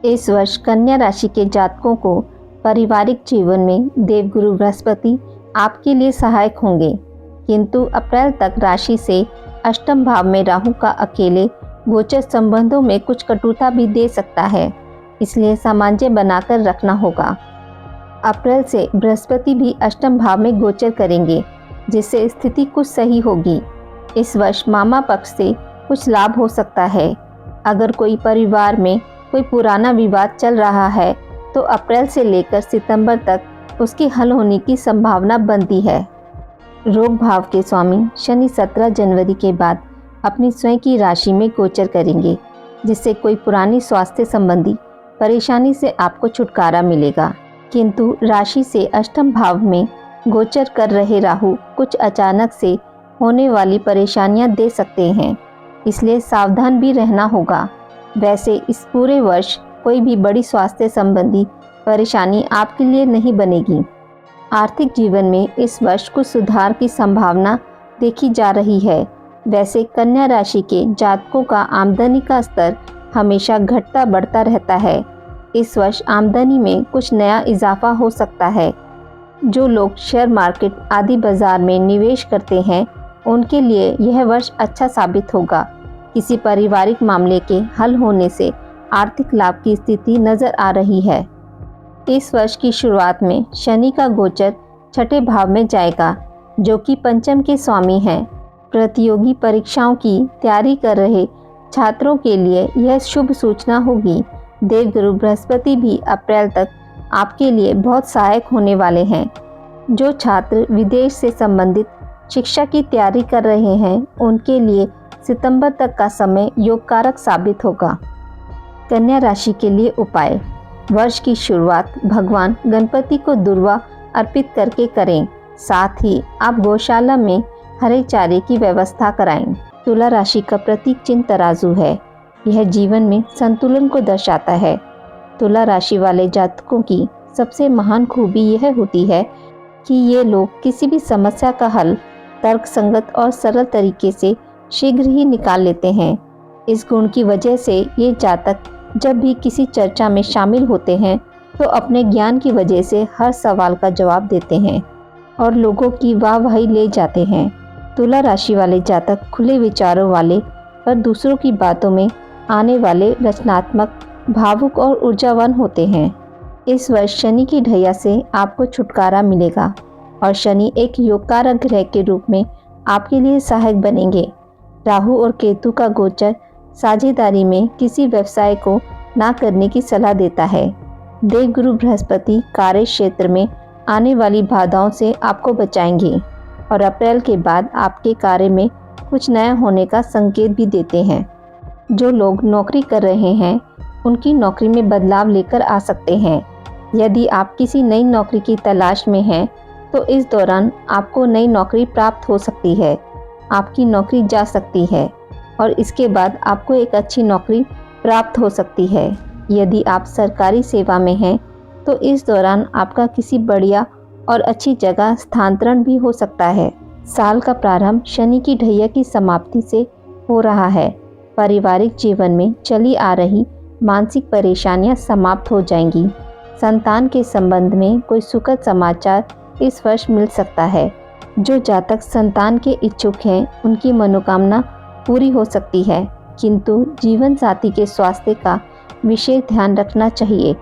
इस वर्ष कन्या राशि के जातकों को पारिवारिक जीवन में देवगुरु बृहस्पति आपके लिए सहायक होंगे, किंतु अप्रैल तक राशि से अष्टम भाव में राहु का अकेले गोचर संबंधों में कुछ कटुता भी दे सकता है, इसलिए सामंजस्य बनाकर रखना होगा। अप्रैल से बृहस्पति भी अष्टम भाव में गोचर करेंगे, जिससे स्थिति कुछ सही होगी। इस वर्ष मामा पक्ष से कुछ लाभ हो सकता है। अगर कोई परिवार में कोई पुराना विवाद चल रहा है तो अप्रैल से लेकर सितंबर तक उसके हल होने की संभावना बनती है। रोग भाव के स्वामी शनि 17 जनवरी के बाद अपनी स्वयं की राशि में गोचर करेंगे, जिससे कोई पुरानी स्वास्थ्य संबंधी परेशानी से आपको छुटकारा मिलेगा। किंतु राशि से अष्टम भाव में गोचर कर रहे राहु कुछ अचानक से होने वाली परेशानियां दे सकते हैं, इसलिए सावधान भी रहना होगा। वैसे इस पूरे वर्ष कोई भी बड़ी स्वास्थ्य संबंधी परेशानी आपके लिए नहीं बनेगी। आर्थिक जीवन में इस वर्ष कुछ सुधार की संभावना देखी जा रही है। वैसे कन्या राशि के जातकों का आमदनी का स्तर हमेशा घटता बढ़ता रहता है। इस वर्ष आमदनी में कुछ नया इजाफा हो सकता है। जो लोग शेयर मार्केट आदि बाजार में निवेश करते हैं उनके लिए यह वर्ष अच्छा साबित होगा। किसी पारिवारिक मामले के हल होने से आर्थिक लाभ की स्थिति नजर आ रही है। इस वर्ष की शुरुआत में शनि का गोचर छठे भाव में जाएगा, जो कि पंचम के स्वामी हैं। प्रतियोगी परीक्षाओं की तैयारी कर रहे छात्रों के लिए यह शुभ सूचना होगी। देवगुरु बृहस्पति भी अप्रैल तक आपके लिए बहुत सहायक होने वाले हैं। जो छात्र विदेश से संबंधित शिक्षा की तैयारी कर रहे हैं उनके लिए सितंबर तक का समय योगकारक साबित होगा। कन्या राशि के लिए उपाय। वर्ष की शुरुआत भगवान गणपति को दुर्वा अर्पित करके करें। साथ ही आप गौशाला में हरे चारे की व्यवस्था कराएं। तुला राशि का प्रतीक चिन्ह तराजू है। यह जीवन में संतुलन को दर्शाता है। तुला राशि वाले जातकों की सबसे महान खूबी यह होती है कि ये लोग किसी भी समस्या का हल तर्कसंगत और सरल तरीके से शीघ्र ही निकाल लेते हैं। इस गुण की वजह से ये जातक जब भी किसी चर्चा में शामिल होते हैं तो अपने ज्ञान की वजह से हर सवाल का जवाब देते हैं और लोगों की वाहवाही ले जाते हैं। तुला राशि वाले जातक खुले विचारों वाले और दूसरों की बातों में आने वाले रचनात्मक, भावुक और ऊर्जावान होते हैं। इस वर्ष शनि की ढैया से आपको छुटकारा मिलेगा और शनि एक योगकारक ग्रह के रूप में आपके लिए सहायक बनेंगे। राहु और केतु का गोचर साझेदारी में किसी व्यवसाय को ना करने की सलाह देता है। देवगुरु बृहस्पति कार्य क्षेत्र में आने वाली बाधाओं से आपको बचाएंगे और अप्रैल के बाद आपके कार्य में कुछ नया होने का संकेत भी देते हैं। जो लोग नौकरी कर रहे हैं उनकी नौकरी में बदलाव लेकर आ सकते हैं। यदि आप किसी नई नौकरी की तलाश में हैं तो इस दौरान आपको नई नौकरी प्राप्त हो सकती है। आपकी नौकरी जा सकती है और इसके बाद आपको एक अच्छी नौकरी प्राप्त हो सकती है। यदि आप सरकारी सेवा में हैं तो इस दौरान आपका किसी बढ़िया और अच्छी जगह स्थानांतरण भी हो सकता है। साल का प्रारंभ शनि की ढैया की समाप्ति से हो रहा है। पारिवारिक जीवन में चली आ रही मानसिक परेशानियां समाप्त हो जाएंगी। संतान के संबंध में कोई सुखद समाचार इस वर्ष मिल सकता है। जो जातक संतान के इच्छुक हैं उनकी मनोकामना पूरी हो सकती है, किंतु जीवन साथी के स्वास्थ्य का विशेष ध्यान रखना चाहिए।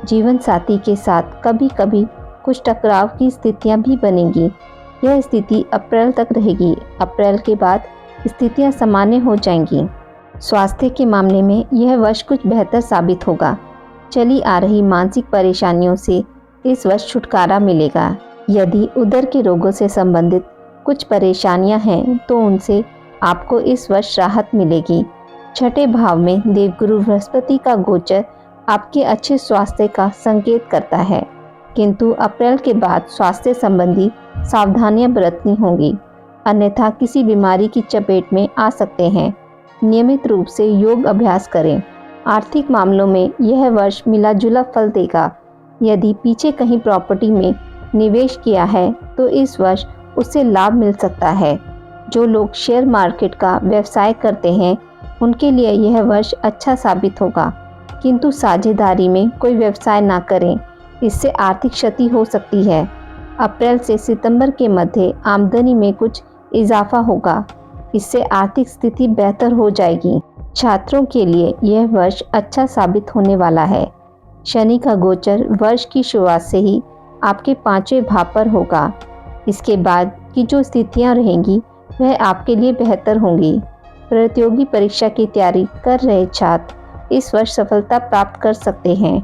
जीवन साथी के साथ कभी कभी कुछ टकराव की स्थितियां भी बनेंगी। यह स्थिति अप्रैल तक रहेगी। अप्रैल के बाद स्थितियां सामान्य हो जाएंगी। स्वास्थ्य के मामले में यह वर्ष कुछ बेहतर साबित होगा। चली आ रही मानसिक परेशानियों से इस वर्ष छुटकारा मिलेगा। यदि उदर के रोगों से संबंधित कुछ परेशानियां हैं तो उनसे आपको इस वर्ष राहत मिलेगी। छठे भाव में देवगुरु बृहस्पति का गोचर आपके अच्छे स्वास्थ्य का संकेत करता है, किंतु अप्रैल के बाद स्वास्थ्य संबंधी सावधानियां बरतनी होंगी, अन्यथा किसी बीमारी की चपेट में आ सकते हैं। नियमित रूप से योग अभ्यास करें। आर्थिक मामलों में यह वर्ष मिला जुला फल देगा। यदि पीछे कहीं प्रॉपर्टी में निवेश किया है तो इस वर्ष उससे लाभ मिल सकता है। जो लोग शेयर मार्केट का व्यवसाय करते हैं उनके लिए यह वर्ष अच्छा साबित होगा, किंतु साझेदारी में कोई व्यवसाय ना करें, इससे आर्थिक क्षति हो सकती है। अप्रैल से सितंबर के मध्य आमदनी में कुछ इजाफा होगा, इससे आर्थिक स्थिति बेहतर हो जाएगी। छात्रों के लिए यह वर्ष अच्छा साबित होने वाला है। शनि का गोचर वर्ष की शुरुआत से ही आपके 5वें भाव पर होगा। इसके बाद की जो स्थितियां रहेंगी वह आपके लिए बेहतर होंगी। प्रतियोगी परीक्षा की तैयारी कर रहे छात्र इस वर्ष सफलता प्राप्त कर सकते हैं।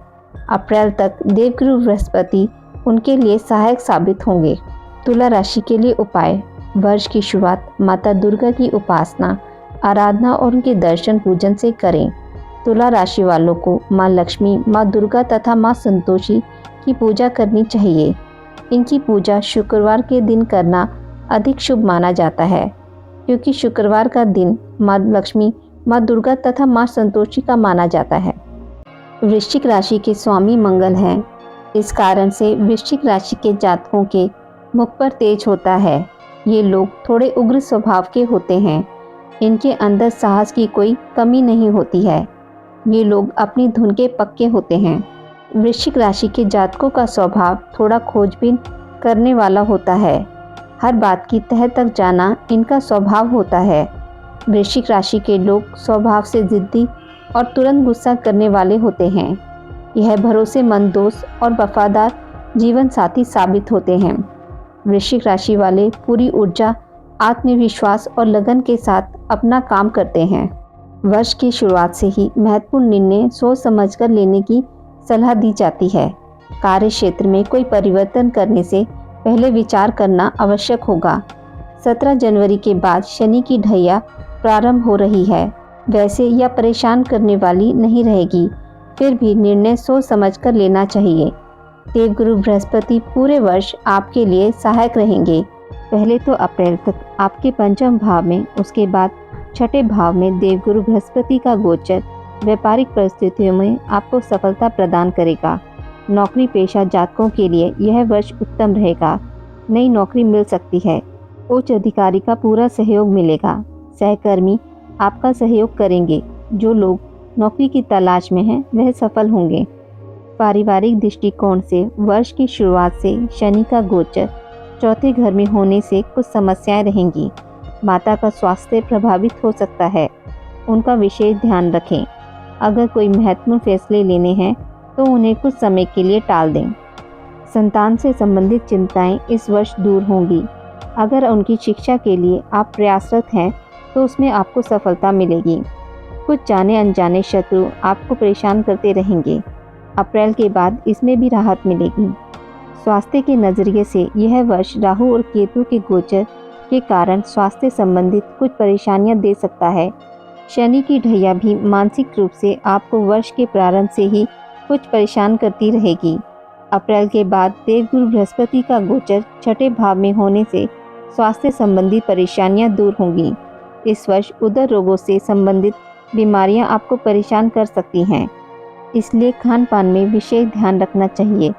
अप्रैल तक देवगुरु बृहस्पति उनके लिए सहायक साबित होंगे। तुला राशि के लिए उपाय। वर्ष की शुरुआत माता दुर्गा की उपासना, आराधना और उनके दर्शन पूजन से करें। तुला राशि वालों को माँ लक्ष्मी, माँ दुर्गा तथा माँ संतोषी की पूजा करनी चाहिए। इनकी पूजा शुक्रवार के दिन करना अधिक शुभ माना जाता है, क्योंकि शुक्रवार का दिन माँ लक्ष्मी, माँ दुर्गा तथा माँ संतोषी का माना जाता है। वृश्चिक राशि के स्वामी मंगल हैं। इस कारण से वृश्चिक राशि के जातकों के मुख पर तेज होता है। ये लोग थोड़े उग्र स्वभाव के होते हैं। इनके अंदर साहस की कोई कमी नहीं होती है। ये लोग अपनी धुन के पक्के होते हैं। वृश्चिक राशि के जातकों का स्वभाव थोड़ा खोजबीन करने वाला होता है। हर बात की तह तक जाना इनका स्वभाव होता है। वृश्चिक राशि के लोग स्वभाव से जिद्दी और तुरंत गुस्सा करने वाले होते हैं। यह भरोसेमंद दोस्त और वफादार जीवन साथी साबित होते हैं। वृश्चिक राशि वाले पूरी ऊर्जा, आत्मविश्वास और लगन के साथ अपना काम करते हैं। वर्ष की शुरुआत से ही महत्वपूर्ण निर्णय सोच समझकर लेने की सलाह दी जाती है। कार्य क्षेत्र में कोई परिवर्तन करने से पहले विचार करना आवश्यक होगा। 17 जनवरी के बाद शनि की ढैया प्रारंभ हो रही है। वैसे यह परेशान करने वाली नहीं रहेगी। फिर भी निर्णय सोच समझकर लेना चाहिए। देवगुरु बृहस्पति पूरे वर्ष आपके लिए सहायक रहेंगे। पहले तो अप्रैल तक आपके पंचम भाव में, उसके बाद छठे भाव में देवगुरु बृहस्पति का गोचर व्यापारिक परिस्थितियों में आपको सफलता प्रदान करेगा। नौकरी पेशा जातकों के लिए यह वर्ष उत्तम रहेगा। नई नौकरी मिल सकती है। उच्च अधिकारी का पूरा सहयोग मिलेगा। सहकर्मी आपका सहयोग करेंगे। जो लोग नौकरी की तलाश में हैं वह सफल होंगे। पारिवारिक दृष्टिकोण से वर्ष की शुरुआत से शनि का गोचर चौथे घर में होने से कुछ समस्याएं रहेंगी। माता का स्वास्थ्य प्रभावित हो सकता है, उनका विशेष ध्यान रखें। अगर कोई महत्वपूर्ण फैसले लेने हैं तो उन्हें कुछ समय के लिए टाल दें। संतान से संबंधित चिंताएं इस वर्ष दूर होंगी। अगर उनकी शिक्षा के लिए आप प्रयासरत हैं तो उसमें आपको सफलता मिलेगी। कुछ जाने अनजाने शत्रु आपको परेशान करते रहेंगे। अप्रैल के बाद इसमें भी राहत मिलेगी। स्वास्थ्य के नज़रिए से यह वर्ष राहु और केतु के गोचर के कारण स्वास्थ्य संबंधित कुछ परेशानियां दे सकता है। शनि की ढैया भी मानसिक रूप से आपको वर्ष के प्रारंभ से ही कुछ परेशान करती रहेगी। अप्रैल के बाद देवगुरु बृहस्पति का गोचर छठे भाव में होने से स्वास्थ्य संबंधी परेशानियां दूर होंगी। इस वर्ष उदर रोगों से संबंधित बीमारियां आपको परेशान कर सकती हैं, इसलिए खान पान में विशेष ध्यान रखना चाहिए।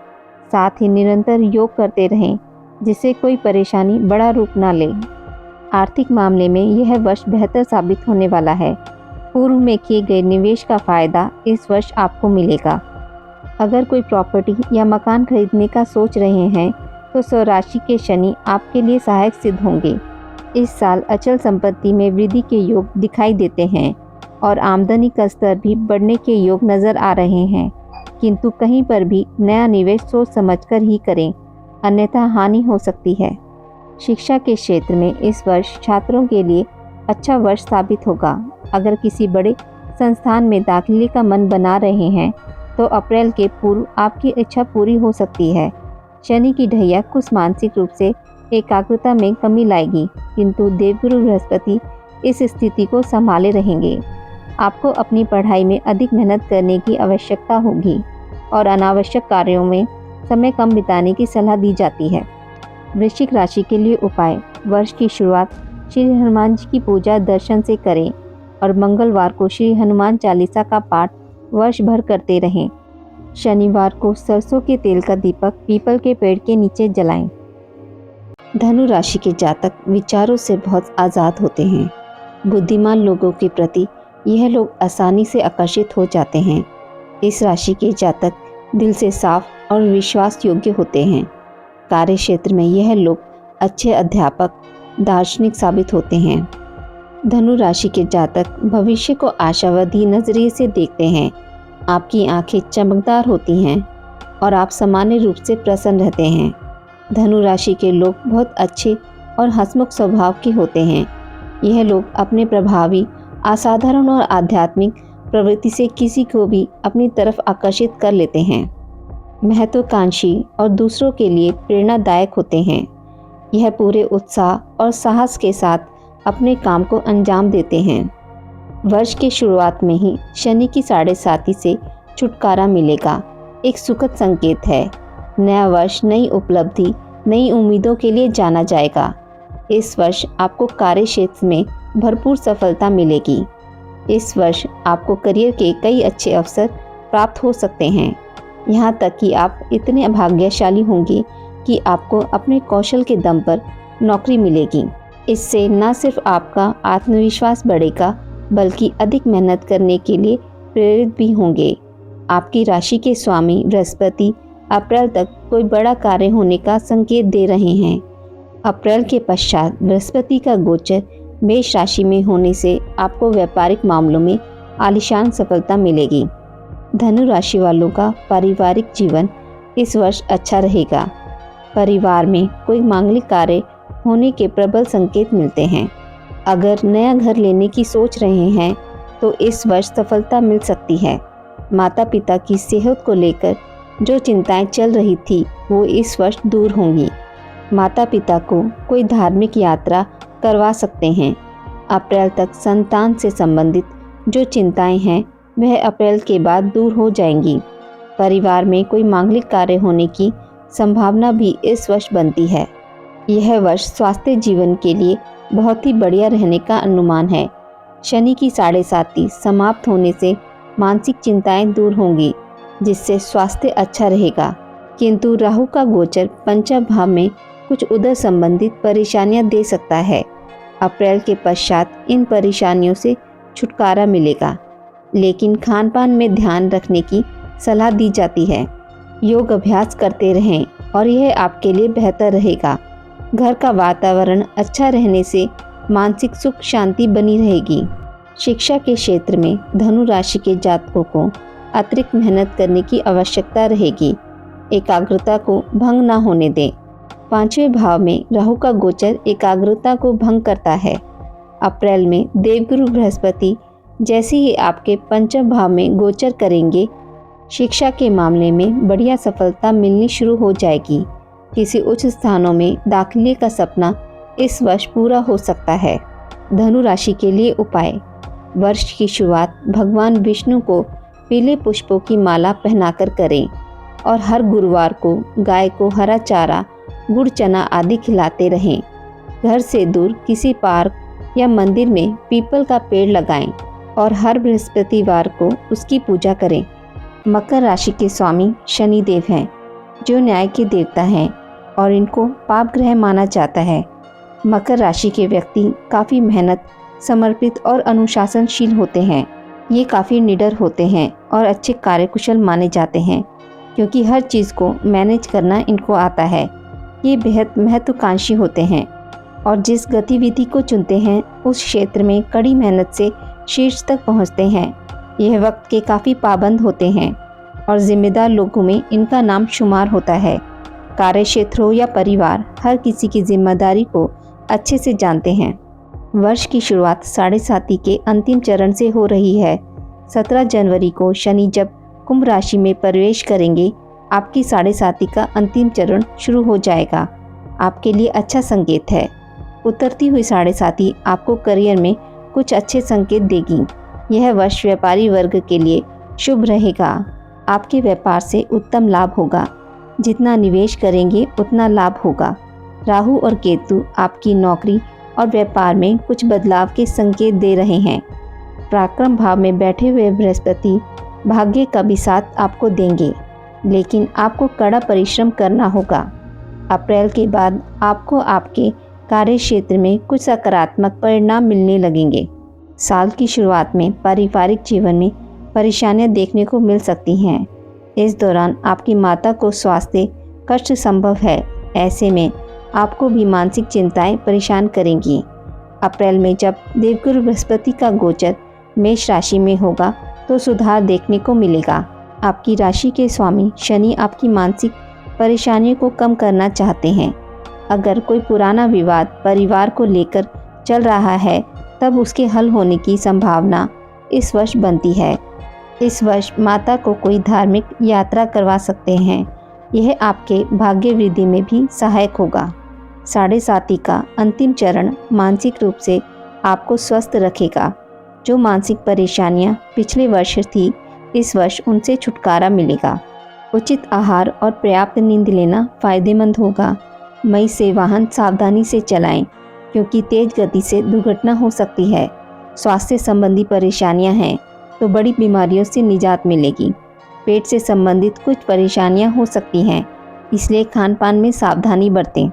साथ ही निरंतर योग करते रहें जिससे कोई परेशानी बड़ा रूप ना ले। आर्थिक मामले में यह वर्ष बेहतर साबित होने वाला है। पूर्व में किए गए निवेश का फायदा इस वर्ष आपको मिलेगा। अगर कोई प्रॉपर्टी या मकान खरीदने का सोच रहे हैं तो स्वराशि के शनि आपके लिए सहायक सिद्ध होंगे। इस साल अचल संपत्ति में वृद्धि के योग दिखाई देते हैं और आमदनी का स्तर भी बढ़ने के योग नजर आ रहे हैं, किंतु कहीं पर भी नया निवेश सोच समझकर ही करें, अन्यथा हानि हो सकती है। शिक्षा के क्षेत्र में इस वर्ष छात्रों के लिए अच्छा वर्ष साबित होगा। अगर किसी बड़े संस्थान में दाखिले का मन बना रहे हैं तो अप्रैल के पूर्व आपकी इच्छा पूरी हो सकती है। शनि की ढैया कुछ मानसिक रूप से एकाग्रता में कमी लाएगी, किंतु देवगुरु बृहस्पति इस स्थिति को संभाले रहेंगे। आपको अपनी पढ़ाई में अधिक मेहनत करने की आवश्यकता होगी और अनावश्यक कार्यों में समय कम बिताने की सलाह दी जाती है। वृश्चिक राशि के लिए उपाय: वर्ष की शुरुआत श्री हनुमान जी की पूजा दर्शन से करें और मंगलवार को श्री हनुमान चालीसा का पाठ वर्ष भर करते रहें। शनिवार को सरसों के तेल का दीपक पीपल के पेड़ के नीचे जलाएं। धनु राशि के जातक विचारों से बहुत आज़ाद होते हैं। बुद्धिमान लोगों के प्रति यह लोग आसानी से आकर्षित हो जाते हैं। इस राशि के जातक दिल से साफ और विश्वास योग्य होते हैं। कार्य क्षेत्र में यह लोग अच्छे अध्यापक, दार्शनिक साबित होते हैं। धनु राशि के जातक भविष्य को आशावादी नजरिए से देखते हैं। आपकी आंखें चमकदार होती हैं और आप सामान्य रूप से प्रसन्न रहते हैं। धनु राशि के लोग बहुत अच्छे और हंसमुख स्वभाव के होते हैं। यह लोग अपने प्रभावी, असाधारण और आध्यात्मिक प्रवृत्ति से किसी को भी अपनी तरफ आकर्षित कर लेते हैं। महत्वाकांक्षी और दूसरों के लिए प्रेरणादायक होते हैं। यह पूरे उत्साह और साहस के साथ अपने काम को अंजाम देते हैं। वर्ष की शुरुआत में ही शनि की 7.5 से छुटकारा मिलेगा, एक सुखद संकेत है। नया वर्ष नई उपलब्धि, नई उम्मीदों के लिए जाना जाएगा। इस वर्ष आपको कार्य क्षेत्र में भरपूर सफलता मिलेगी। इस वर्ष आपको करियर के कई अच्छे अवसर प्राप्त हो सकते हैं। यहाँ तक कि आप इतने भाग्यशाली होंगे कि आपको अपने कौशल के दम पर नौकरी मिलेगी। इससे न सिर्फ आपका आत्मविश्वास बढ़ेगा, बल्कि अधिक मेहनत करने के लिए प्रेरित भी होंगे। आपकी राशि के स्वामी बृहस्पति अप्रैल तक कोई बड़ा कार्य होने का संकेत दे रहे हैं। अप्रैल के पश्चात बृहस्पति का गोचर मेष राशि में होने से आपको व्यापारिक मामलों में आलीशान सफलता मिलेगी। धनु राशि वालों का पारिवारिक जीवन इस वर्ष अच्छा रहेगा। परिवार में कोई मांगलिक कार्य होने के प्रबल संकेत मिलते हैं। अगर नया घर लेने की सोच रहे हैं तो इस वर्ष सफलता मिल सकती है। माता पिता की सेहत को लेकर जो चिंताएं चल रही थी वो इस वर्ष दूर होंगी। माता पिता को कोई धार्मिक यात्रा करवा सकते हैं। अप्रैल तक संतान से संबंधित जो चिंताएं हैं वह अप्रैल के बाद दूर हो जाएंगी। परिवार में कोई मांगलिक कार्य होने की संभावना भी इस वर्ष बनती है। यह वर्ष स्वास्थ्य जीवन के लिए बहुत ही बढ़िया रहने का अनुमान है। शनि की 7.5 समाप्त होने से मानसिक चिंताएं दूर होंगी, जिससे स्वास्थ्य अच्छा रहेगा। किंतु राहु का गोचर पंचम भाव में कुछ उदर संबंधित परेशानियां दे सकता है। अप्रैल के पश्चात इन परेशानियों से छुटकारा मिलेगा, लेकिन खान पान में ध्यान रखने की सलाह दी जाती है। योग अभ्यास करते रहें और यह आपके लिए बेहतर रहेगा। घर का वातावरण अच्छा रहने से मानसिक सुख शांति बनी रहेगी। शिक्षा के क्षेत्र में धनु राशि के जातकों को अतिरिक्त मेहनत करने की आवश्यकता रहेगी। एकाग्रता को भंग न होने दें। 5वें भाव में राहु का गोचर एकाग्रता को भंग करता है। अप्रैल में देवगुरु बृहस्पति जैसे ही आपके पंचम भाव में गोचर करेंगे, शिक्षा के मामले में बढ़िया सफलता मिलनी शुरू हो जाएगी। किसी उच्च स्थानों में दाखिले का सपना इस वर्ष पूरा हो सकता है। धनु राशि के लिए उपाय। वर्ष की शुरुआत भगवान विष्णु को पीले पुष्पों की माला पहनाकर करें और हर गुरुवार को गाय को हरा चारा, गुड़ चना आदि खिलाते रहें। घर से दूर किसी पार्क या मंदिर में पीपल का पेड़ लगाएं और हर बृहस्पतिवार को उसकी पूजा करें। मकर राशि के स्वामी शनिदेव हैं, जो न्याय के देवता हैं और इनको पाप ग्रह माना जाता है। मकर राशि के व्यक्ति काफ़ी मेहनत, समर्पित और अनुशासनशील होते हैं। ये काफ़ी निडर होते हैं और अच्छे कार्यकुशल माने जाते हैं, क्योंकि हर चीज़ को मैनेज करना इनको आता है। ये बेहद महत्वाकांक्षी होते हैं और जिस गतिविधि को चुनते हैं उस क्षेत्र में कड़ी मेहनत से शीर्ष तक पहुंचते हैं। यह वक्त के काफ़ी पाबंद होते हैं और जिम्मेदार लोगों में इनका नाम शुमार होता है। कार्य क्षेत्र हो या परिवार, हर किसी की जिम्मेदारी को अच्छे से जानते हैं। वर्ष की शुरुआत 7.5 के अंतिम चरण से हो रही है। 17 जनवरी को शनि जब कुंभ राशि में प्रवेश करेंगे, आपकी 7.5 का अंतिम चरण शुरू हो जाएगा। आपके लिए अच्छा संकेत है। उतरती हुई 7.5 आपको करियर में कुछ अच्छे संकेत देगी। यह वर्ष व्यापारी वर्ग के लिए शुभ रहेगा। आपके व्यापार से उत्तम लाभ होगा। जितना निवेश करेंगे उतना लाभ होगा। राहु और केतु आपकी नौकरी और व्यापार में कुछ बदलाव के संकेत दे रहे हैं। पराक्रम भाव में बैठे हुए बृहस्पति भाग्य का भी साथ आपको देंगे, लेकिन आपको कड़ा परिश्रम करना होगा। अप्रैल के बाद आपको आपके कार्य क्षेत्र में कुछ सकारात्मक परिणाम मिलने लगेंगे। साल की शुरुआत में पारिवारिक जीवन में परेशानियां देखने को मिल सकती हैं। इस दौरान आपकी माता को स्वास्थ्य कष्ट संभव है। ऐसे में आपको भी मानसिक चिंताएं परेशान करेंगी। अप्रैल में जब देवगुरु बृहस्पति का गोचर मेष राशि में होगा तो सुधार देखने को मिलेगा। आपकी राशि के स्वामी शनि आपकी मानसिक परेशानियों को कम करना चाहते हैं। अगर कोई पुराना विवाद परिवार को लेकर चल रहा है, तब उसके हल होने की संभावना इस वर्ष बनती है। इस वर्ष माता को कोई धार्मिक यात्रा करवा सकते हैं। यह आपके भाग्य वृद्धि में भी सहायक होगा। 7.5 का अंतिम चरण मानसिक रूप से आपको स्वस्थ रखेगा। जो मानसिक परेशानियां पिछले वर्ष थी, इस वर्ष उनसे छुटकारा मिलेगा। उचित आहार और पर्याप्त नींद लेना फायदेमंद होगा। मई से वाहन सावधानी से चलाएं, क्योंकि तेज गति से दुर्घटना हो सकती है। स्वास्थ्य संबंधी परेशानियां हैं तो बड़ी बीमारियों से निजात मिलेगी। पेट से संबंधित कुछ परेशानियां हो सकती हैं, इसलिए खान पान में सावधानी बरतें।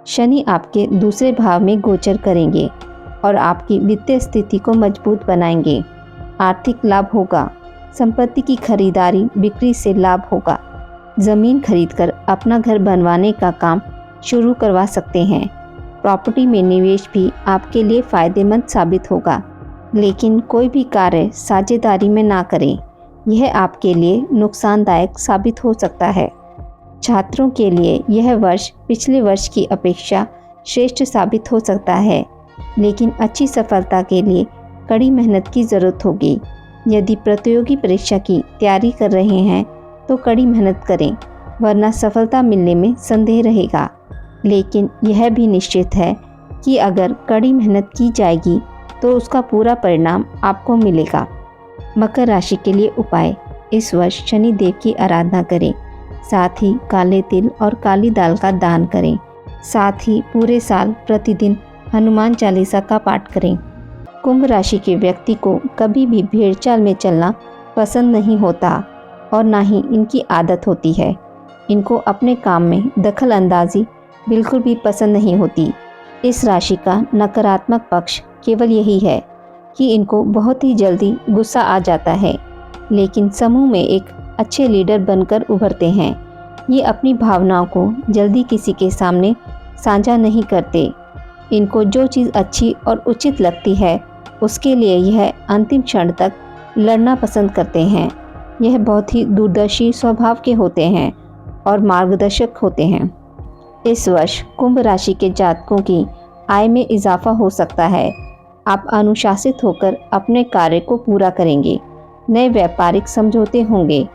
शनि आपके दूसरे भाव में गोचर करेंगे और आपकी वित्तीय स्थिति को मजबूत बनाएंगे। आर्थिक लाभ होगा। संपत्ति की खरीदारी बिक्री से लाभ होगा। ज़मीन खरीदकर अपना घर बनवाने का काम शुरू करवा सकते हैं। प्रॉपर्टी में निवेश भी आपके लिए फ़ायदेमंद साबित होगा, लेकिन कोई भी कार्य साझेदारी में ना करें। यह आपके लिए नुकसानदायक साबित हो सकता है। छात्रों के लिए यह वर्ष पिछले वर्ष की अपेक्षा श्रेष्ठ साबित हो सकता है, लेकिन अच्छी सफलता के लिए कड़ी मेहनत की ज़रूरत होगी। यदि प्रतियोगी परीक्षा की तैयारी कर रहे हैं तो कड़ी मेहनत करें, वरना सफलता मिलने में संदेह रहेगा। लेकिन यह भी निश्चित है कि अगर कड़ी मेहनत की जाएगी तो उसका पूरा परिणाम आपको मिलेगा। मकर राशि के लिए उपाय। इस वर्ष शनि देव की आराधना करें, साथ ही काले तिल और काली दाल का दान करें। साथ ही पूरे साल प्रतिदिन हनुमान चालीसा का पाठ करें। कुंभ राशि के व्यक्ति को कभी भी भेड़ चाल में चलना पसंद नहीं होता और ना ही इनकी आदत होती है। इनको अपने काम में दखल अंदाजी बिल्कुल भी पसंद नहीं होती। इस राशि का नकारात्मक पक्ष केवल यही है कि इनको बहुत ही जल्दी गुस्सा आ जाता है, लेकिन समूह में एक अच्छे लीडर बनकर उभरते हैं। ये अपनी भावनाओं को जल्दी किसी के सामने साझा नहीं करते। इनको जो चीज़ अच्छी और उचित लगती है उसके लिए यह अंतिम क्षण तक लड़ना पसंद करते हैं। यह बहुत ही दूरदर्शी स्वभाव के होते हैं और मार्गदर्शक होते हैं। इस वर्ष कुंभ राशि के जातकों की आय में इजाफा हो सकता है। आप अनुशासित होकर अपने कार्य को पूरा करेंगे। नए व्यापारिक समझौते होंगे।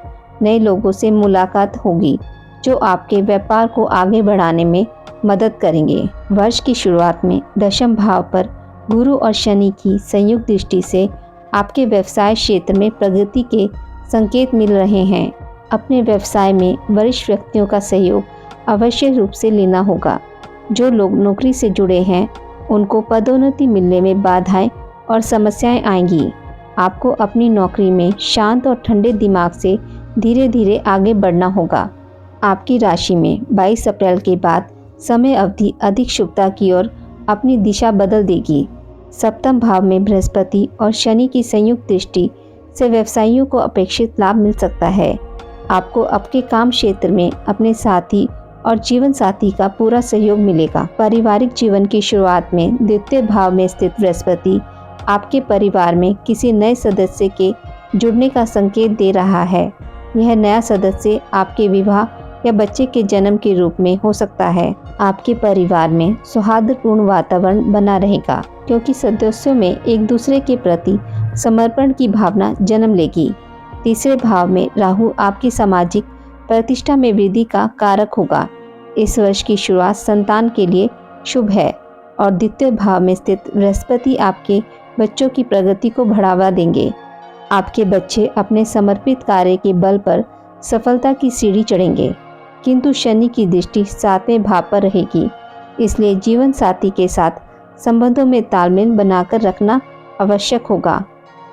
नए लोगों से मुलाकात होगी जो आपके व्यापार को आगे बढ़ाने में मदद करेंगे। वर्ष की शुरुआत में दशम भाव पर गुरु और शनि की संयुक्त दृष्टि से आपके व्यवसाय क्षेत्र में प्रगति के संकेत मिल रहे हैं। अपने व्यवसाय में वरिष्ठ व्यक्तियों का सहयोग अवश्य रूप से लेना होगा। जो लोग नौकरी से जुड़े हैं उनको पदोन्नति मिलने में बाधाएं और समस्याएं आएंगी। आपको अपनी नौकरी में शांत और ठंडे दिमाग से धीरे धीरे आगे बढ़ना होगा। आपकी राशि में 22 अप्रैल के बाद समय अवधि अधिक शुभता की ओर अपनी दिशा बदल देगी। सप्तम भाव में बृहस्पति और शनि की संयुक्त दृष्टि से व्यवसायियों को अपेक्षित लाभ मिल सकता है। आपको आपके काम क्षेत्र में अपने साथी और जीवन साथी का पूरा सहयोग मिलेगा। पारिवारिक जीवन की शुरुआत में द्वितीय भाव में स्थित बृहस्पति आपके परिवार में किसी नए सदस्य के जुड़ने का संकेत दे रहा है। यह नया सदस्य आपके विवाह या बच्चे के जन्म के रूप में हो सकता है। आपके परिवार में सौहार्दपूर्ण वातावरण बना रहेगा क्योंकि सदस्यों में एक दूसरे के प्रति समर्पण की भावना जन्म लेगी। तीसरे भाव में राहु आपकी सामाजिक प्रतिष्ठा में वृद्धि का कारक होगा। इस वर्ष की शुरुआत संतान के लिए शुभ है और द्वितीय भाव में स्थित बृहस्पति आपके बच्चों की प्रगति को बढ़ावा देंगे। आपके बच्चे अपने समर्पित कार्य के बल पर सफलता की सीढ़ी चढ़ेंगे, किंतु शनि की दृष्टि 7वें भाव पर रहेगी। इसलिए जीवन साथी के साथ संबंधों में तालमेल बनाकर रखना आवश्यक होगा।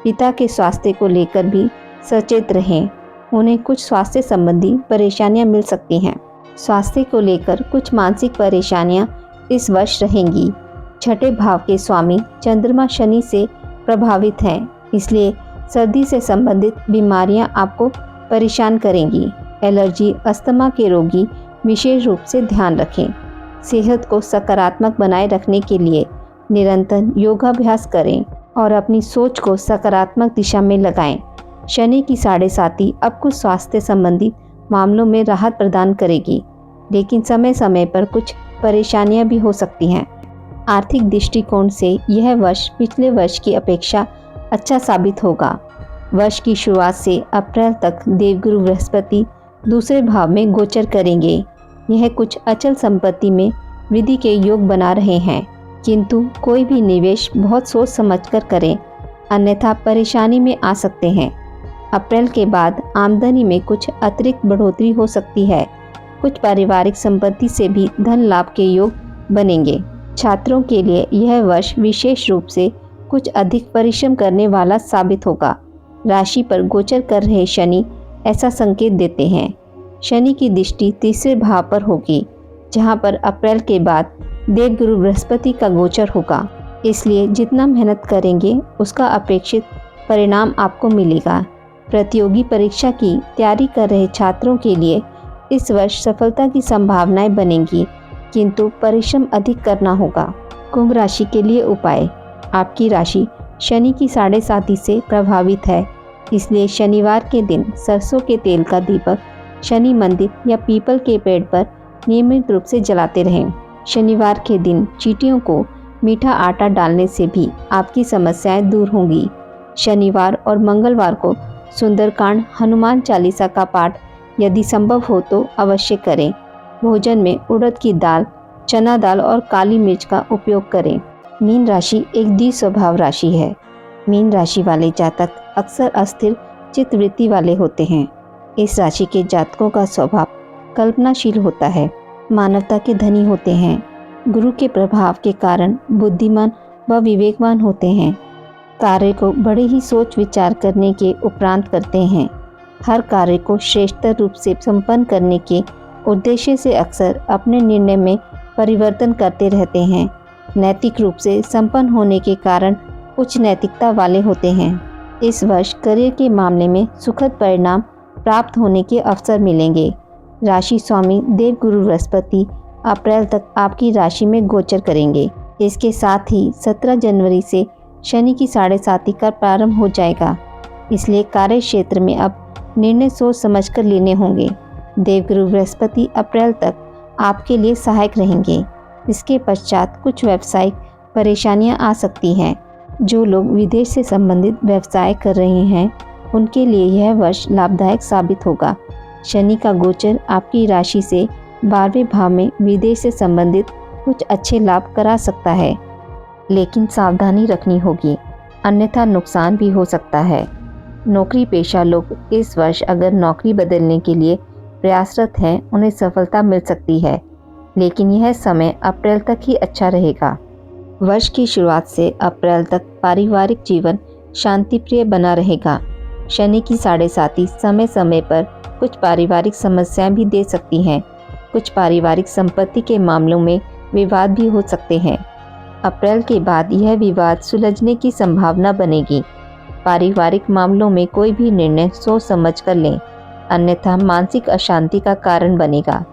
पिता के स्वास्थ्य को लेकर भी सचेत रहें। उन्हें कुछ स्वास्थ्य संबंधी परेशानियां मिल सकती हैं। स्वास्थ्य को लेकर कुछ मानसिक परेशानियां इस वर्ष रहेंगी। छठे भाव के स्वामी चंद्रमा शनि से प्रभावित हैं, इसलिए सर्दी से संबंधित बीमारियां आपको परेशान करेंगी। एलर्जी, अस्थमा के रोगी विशेष रूप से ध्यान रखें। सेहत को सकारात्मक बनाए रखने के लिए निरंतर योगाभ्यास करें और अपनी सोच को सकारात्मक दिशा में लगाएं। शनि की साढ़े साती अब कुछ स्वास्थ्य संबंधी मामलों में राहत प्रदान करेगी, लेकिन समय समय पर कुछ परेशानियां भी हो सकती हैं। आर्थिक दृष्टिकोण से यह वर्ष पिछले वर्ष की अपेक्षा अच्छा साबित होगा। वर्ष की शुरुआत से अप्रैल तक देवगुरु बृहस्पति दूसरे भाव में गोचर करेंगे। यह कुछ अचल संपत्ति में वृद्धि के योग बना रहे हैं, किंतु कोई भी निवेश बहुत सोच समझकर करें, अन्यथा परेशानी में आ सकते हैं। अप्रैल के बाद आमदनी में कुछ अतिरिक्त बढ़ोतरी हो सकती है। कुछ पारिवारिक संपत्ति से भी धन लाभ के योग बनेंगे। छात्रों के लिए यह वर्ष विशेष रूप से कुछ अधिक परिश्रम करने वाला साबित होगा। राशि पर गोचर कर रहे शनि ऐसा संकेत देते हैं। शनि की दृष्टि तीसरे भाव पर होगी, जहां पर अप्रैल के बाद देवगुरु बृहस्पति का गोचर होगा। इसलिए जितना मेहनत करेंगे उसका अपेक्षित परिणाम आपको मिलेगा। प्रतियोगी परीक्षा की तैयारी कर रहे छात्रों के लिए इस वर्ष सफलता की संभावनाएं बनेंगी, किंतु परिश्रम अधिक करना होगा। कुंभ राशि के लिए उपाय। आपकी राशि शनि की साढ़े साती से प्रभावित है, इसलिए शनिवार के दिन सरसों के तेल का दीपक शनि मंदिर या पीपल के पेड़ पर नियमित रूप से जलाते रहें। शनिवार के दिन चींटियों को मीठा आटा डालने से भी आपकी समस्याएं दूर होंगी। शनिवार और मंगलवार को सुंदरकांड, हनुमान चालीसा का पाठ यदि संभव हो तो अवश्य करें। भोजन में उड़द की दाल, चना दाल और काली मिर्च का उपयोग करें। मीन राशि एक द्वि स्वभाव राशि है। मीन राशि वाले जातक अक्सर अस्थिर चित्तवृत्ति वाले होते हैं। इस राशि के जातकों का स्वभाव कल्पनाशील होता है, मानवता के धनी होते हैं, गुरु के प्रभाव के कारण बुद्धिमान व विवेकवान होते हैं, कार्य को बड़े ही सोच विचार करने के उपरांत करते हैं, हर कार्य को श्रेष्ठतर रूप से संपन्न करने के उद्देश्य से अक्सर अपने निर्णय में परिवर्तन करते रहते हैं, नैतिक रूप से संपन्न होने के कारण उच्च नैतिकता वाले होते हैं। इस वर्ष करियर के मामले में सुखद परिणाम प्राप्त होने के अवसर मिलेंगे। राशि स्वामी देवगुरु बृहस्पति अप्रैल तक आपकी राशि में गोचर करेंगे। इसके साथ ही 17 जनवरी से शनि की 7.5 का प्रारंभ हो जाएगा, इसलिए कार्य क्षेत्र में अब निर्णय सोच समझकर लेने होंगे। देवगुरु बृहस्पति अप्रैल तक आपके लिए सहायक रहेंगे। इसके पश्चात कुछ व्यावसायिक परेशानियां आ सकती हैं। जो लोग विदेश से संबंधित व्यवसाय कर रहे हैं उनके लिए यह वर्ष लाभदायक साबित होगा। शनि का गोचर आपकी राशि से 12वें भाव में विदेश से संबंधित कुछ अच्छे लाभ करा सकता है, लेकिन सावधानी रखनी होगी, अन्यथा नुकसान भी हो सकता है। नौकरी पेशा लोग इस वर्ष अगर नौकरी बदलने के लिए प्रयासरत हैं उन्हें सफलता मिल सकती है, लेकिन यह समय अप्रैल तक ही अच्छा रहेगा। वर्ष की शुरुआत से अप्रैल तक पारिवारिक जीवन शांतिप्रिय बना रहेगा। शनि की 7.5 समय समय पर कुछ पारिवारिक समस्याएं भी दे सकती हैं। कुछ पारिवारिक संपत्ति के मामलों में विवाद भी हो सकते हैं। अप्रैल के बाद यह विवाद सुलझने की संभावना बनेगी। पारिवारिक मामलों में कोई भी निर्णय सोच समझ कर लें, अन्यथा मानसिक अशांति का कारण बनेगा।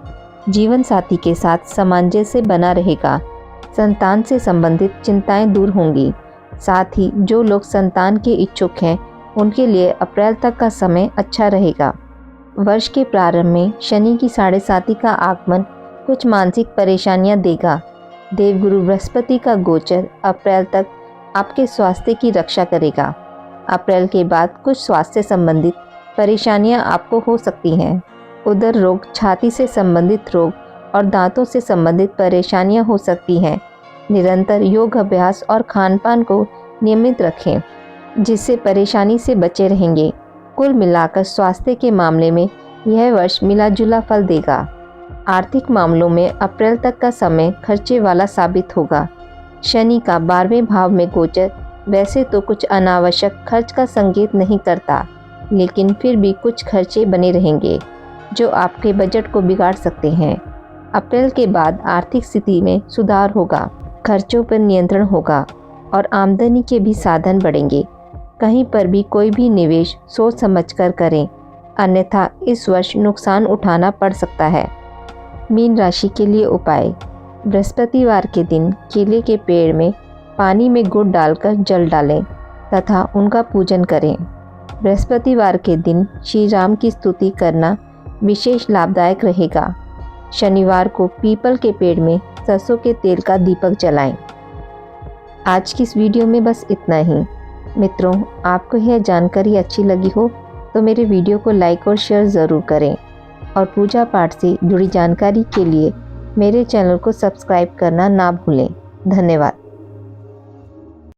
जीवन साथी के साथ सामंजस्य बना रहेगा। संतान से संबंधित चिंताएं दूर होंगी। साथ ही जो लोग संतान के इच्छुक हैं उनके लिए अप्रैल तक का समय अच्छा रहेगा। वर्ष के प्रारंभ में शनि की 7.5 का आगमन कुछ मानसिक परेशानियां देगा। देवगुरु बृहस्पति का गोचर अप्रैल तक आपके स्वास्थ्य की रक्षा करेगा। अप्रैल के बाद कुछ स्वास्थ्य संबंधित परेशानियां आपको हो सकती हैं। उदर रोग, छाती से संबंधित रोग और दांतों से संबंधित परेशानियां हो सकती हैं। निरंतर योग अभ्यास और खानपान को नियमित रखें, जिससे परेशानी से बचे रहेंगे। कुल मिलाकर स्वास्थ्य के मामले में यह वर्ष मिला जुला फल देगा। आर्थिक मामलों में अप्रैल तक का समय खर्चे वाला साबित होगा। शनि का 12वें भाव में गोचर वैसे तो कुछ अनावश्यक खर्च का संकेत नहीं करता, लेकिन फिर भी कुछ खर्चे बने रहेंगे जो आपके बजट को बिगाड़ सकते हैं। अप्रैल के बाद आर्थिक स्थिति में सुधार होगा, खर्चों पर नियंत्रण होगा और आमदनी के भी साधन बढ़ेंगे। कहीं पर भी कोई भी निवेश सोच समझकर करें, अन्यथा इस वर्ष नुकसान उठाना पड़ सकता है। मीन राशि के लिए उपाय: बृहस्पतिवार के दिन केले के पेड़ में पानी में गुड़ डालकर जल डालें तथा उनका पूजन करें। बृहस्पतिवार के दिन श्री राम की स्तुति करना विशेष लाभदायक रहेगा। शनिवार को पीपल के पेड़ में सरसों के तेल का दीपक जलाएं। आज की इस वीडियो में बस इतना ही। मित्रों, आपको यह जानकारी अच्छी लगी हो तो मेरे वीडियो को लाइक और शेयर ज़रूर करें और पूजा पाठ से जुड़ी जानकारी के लिए मेरे चैनल को सब्सक्राइब करना ना भूलें। धन्यवाद।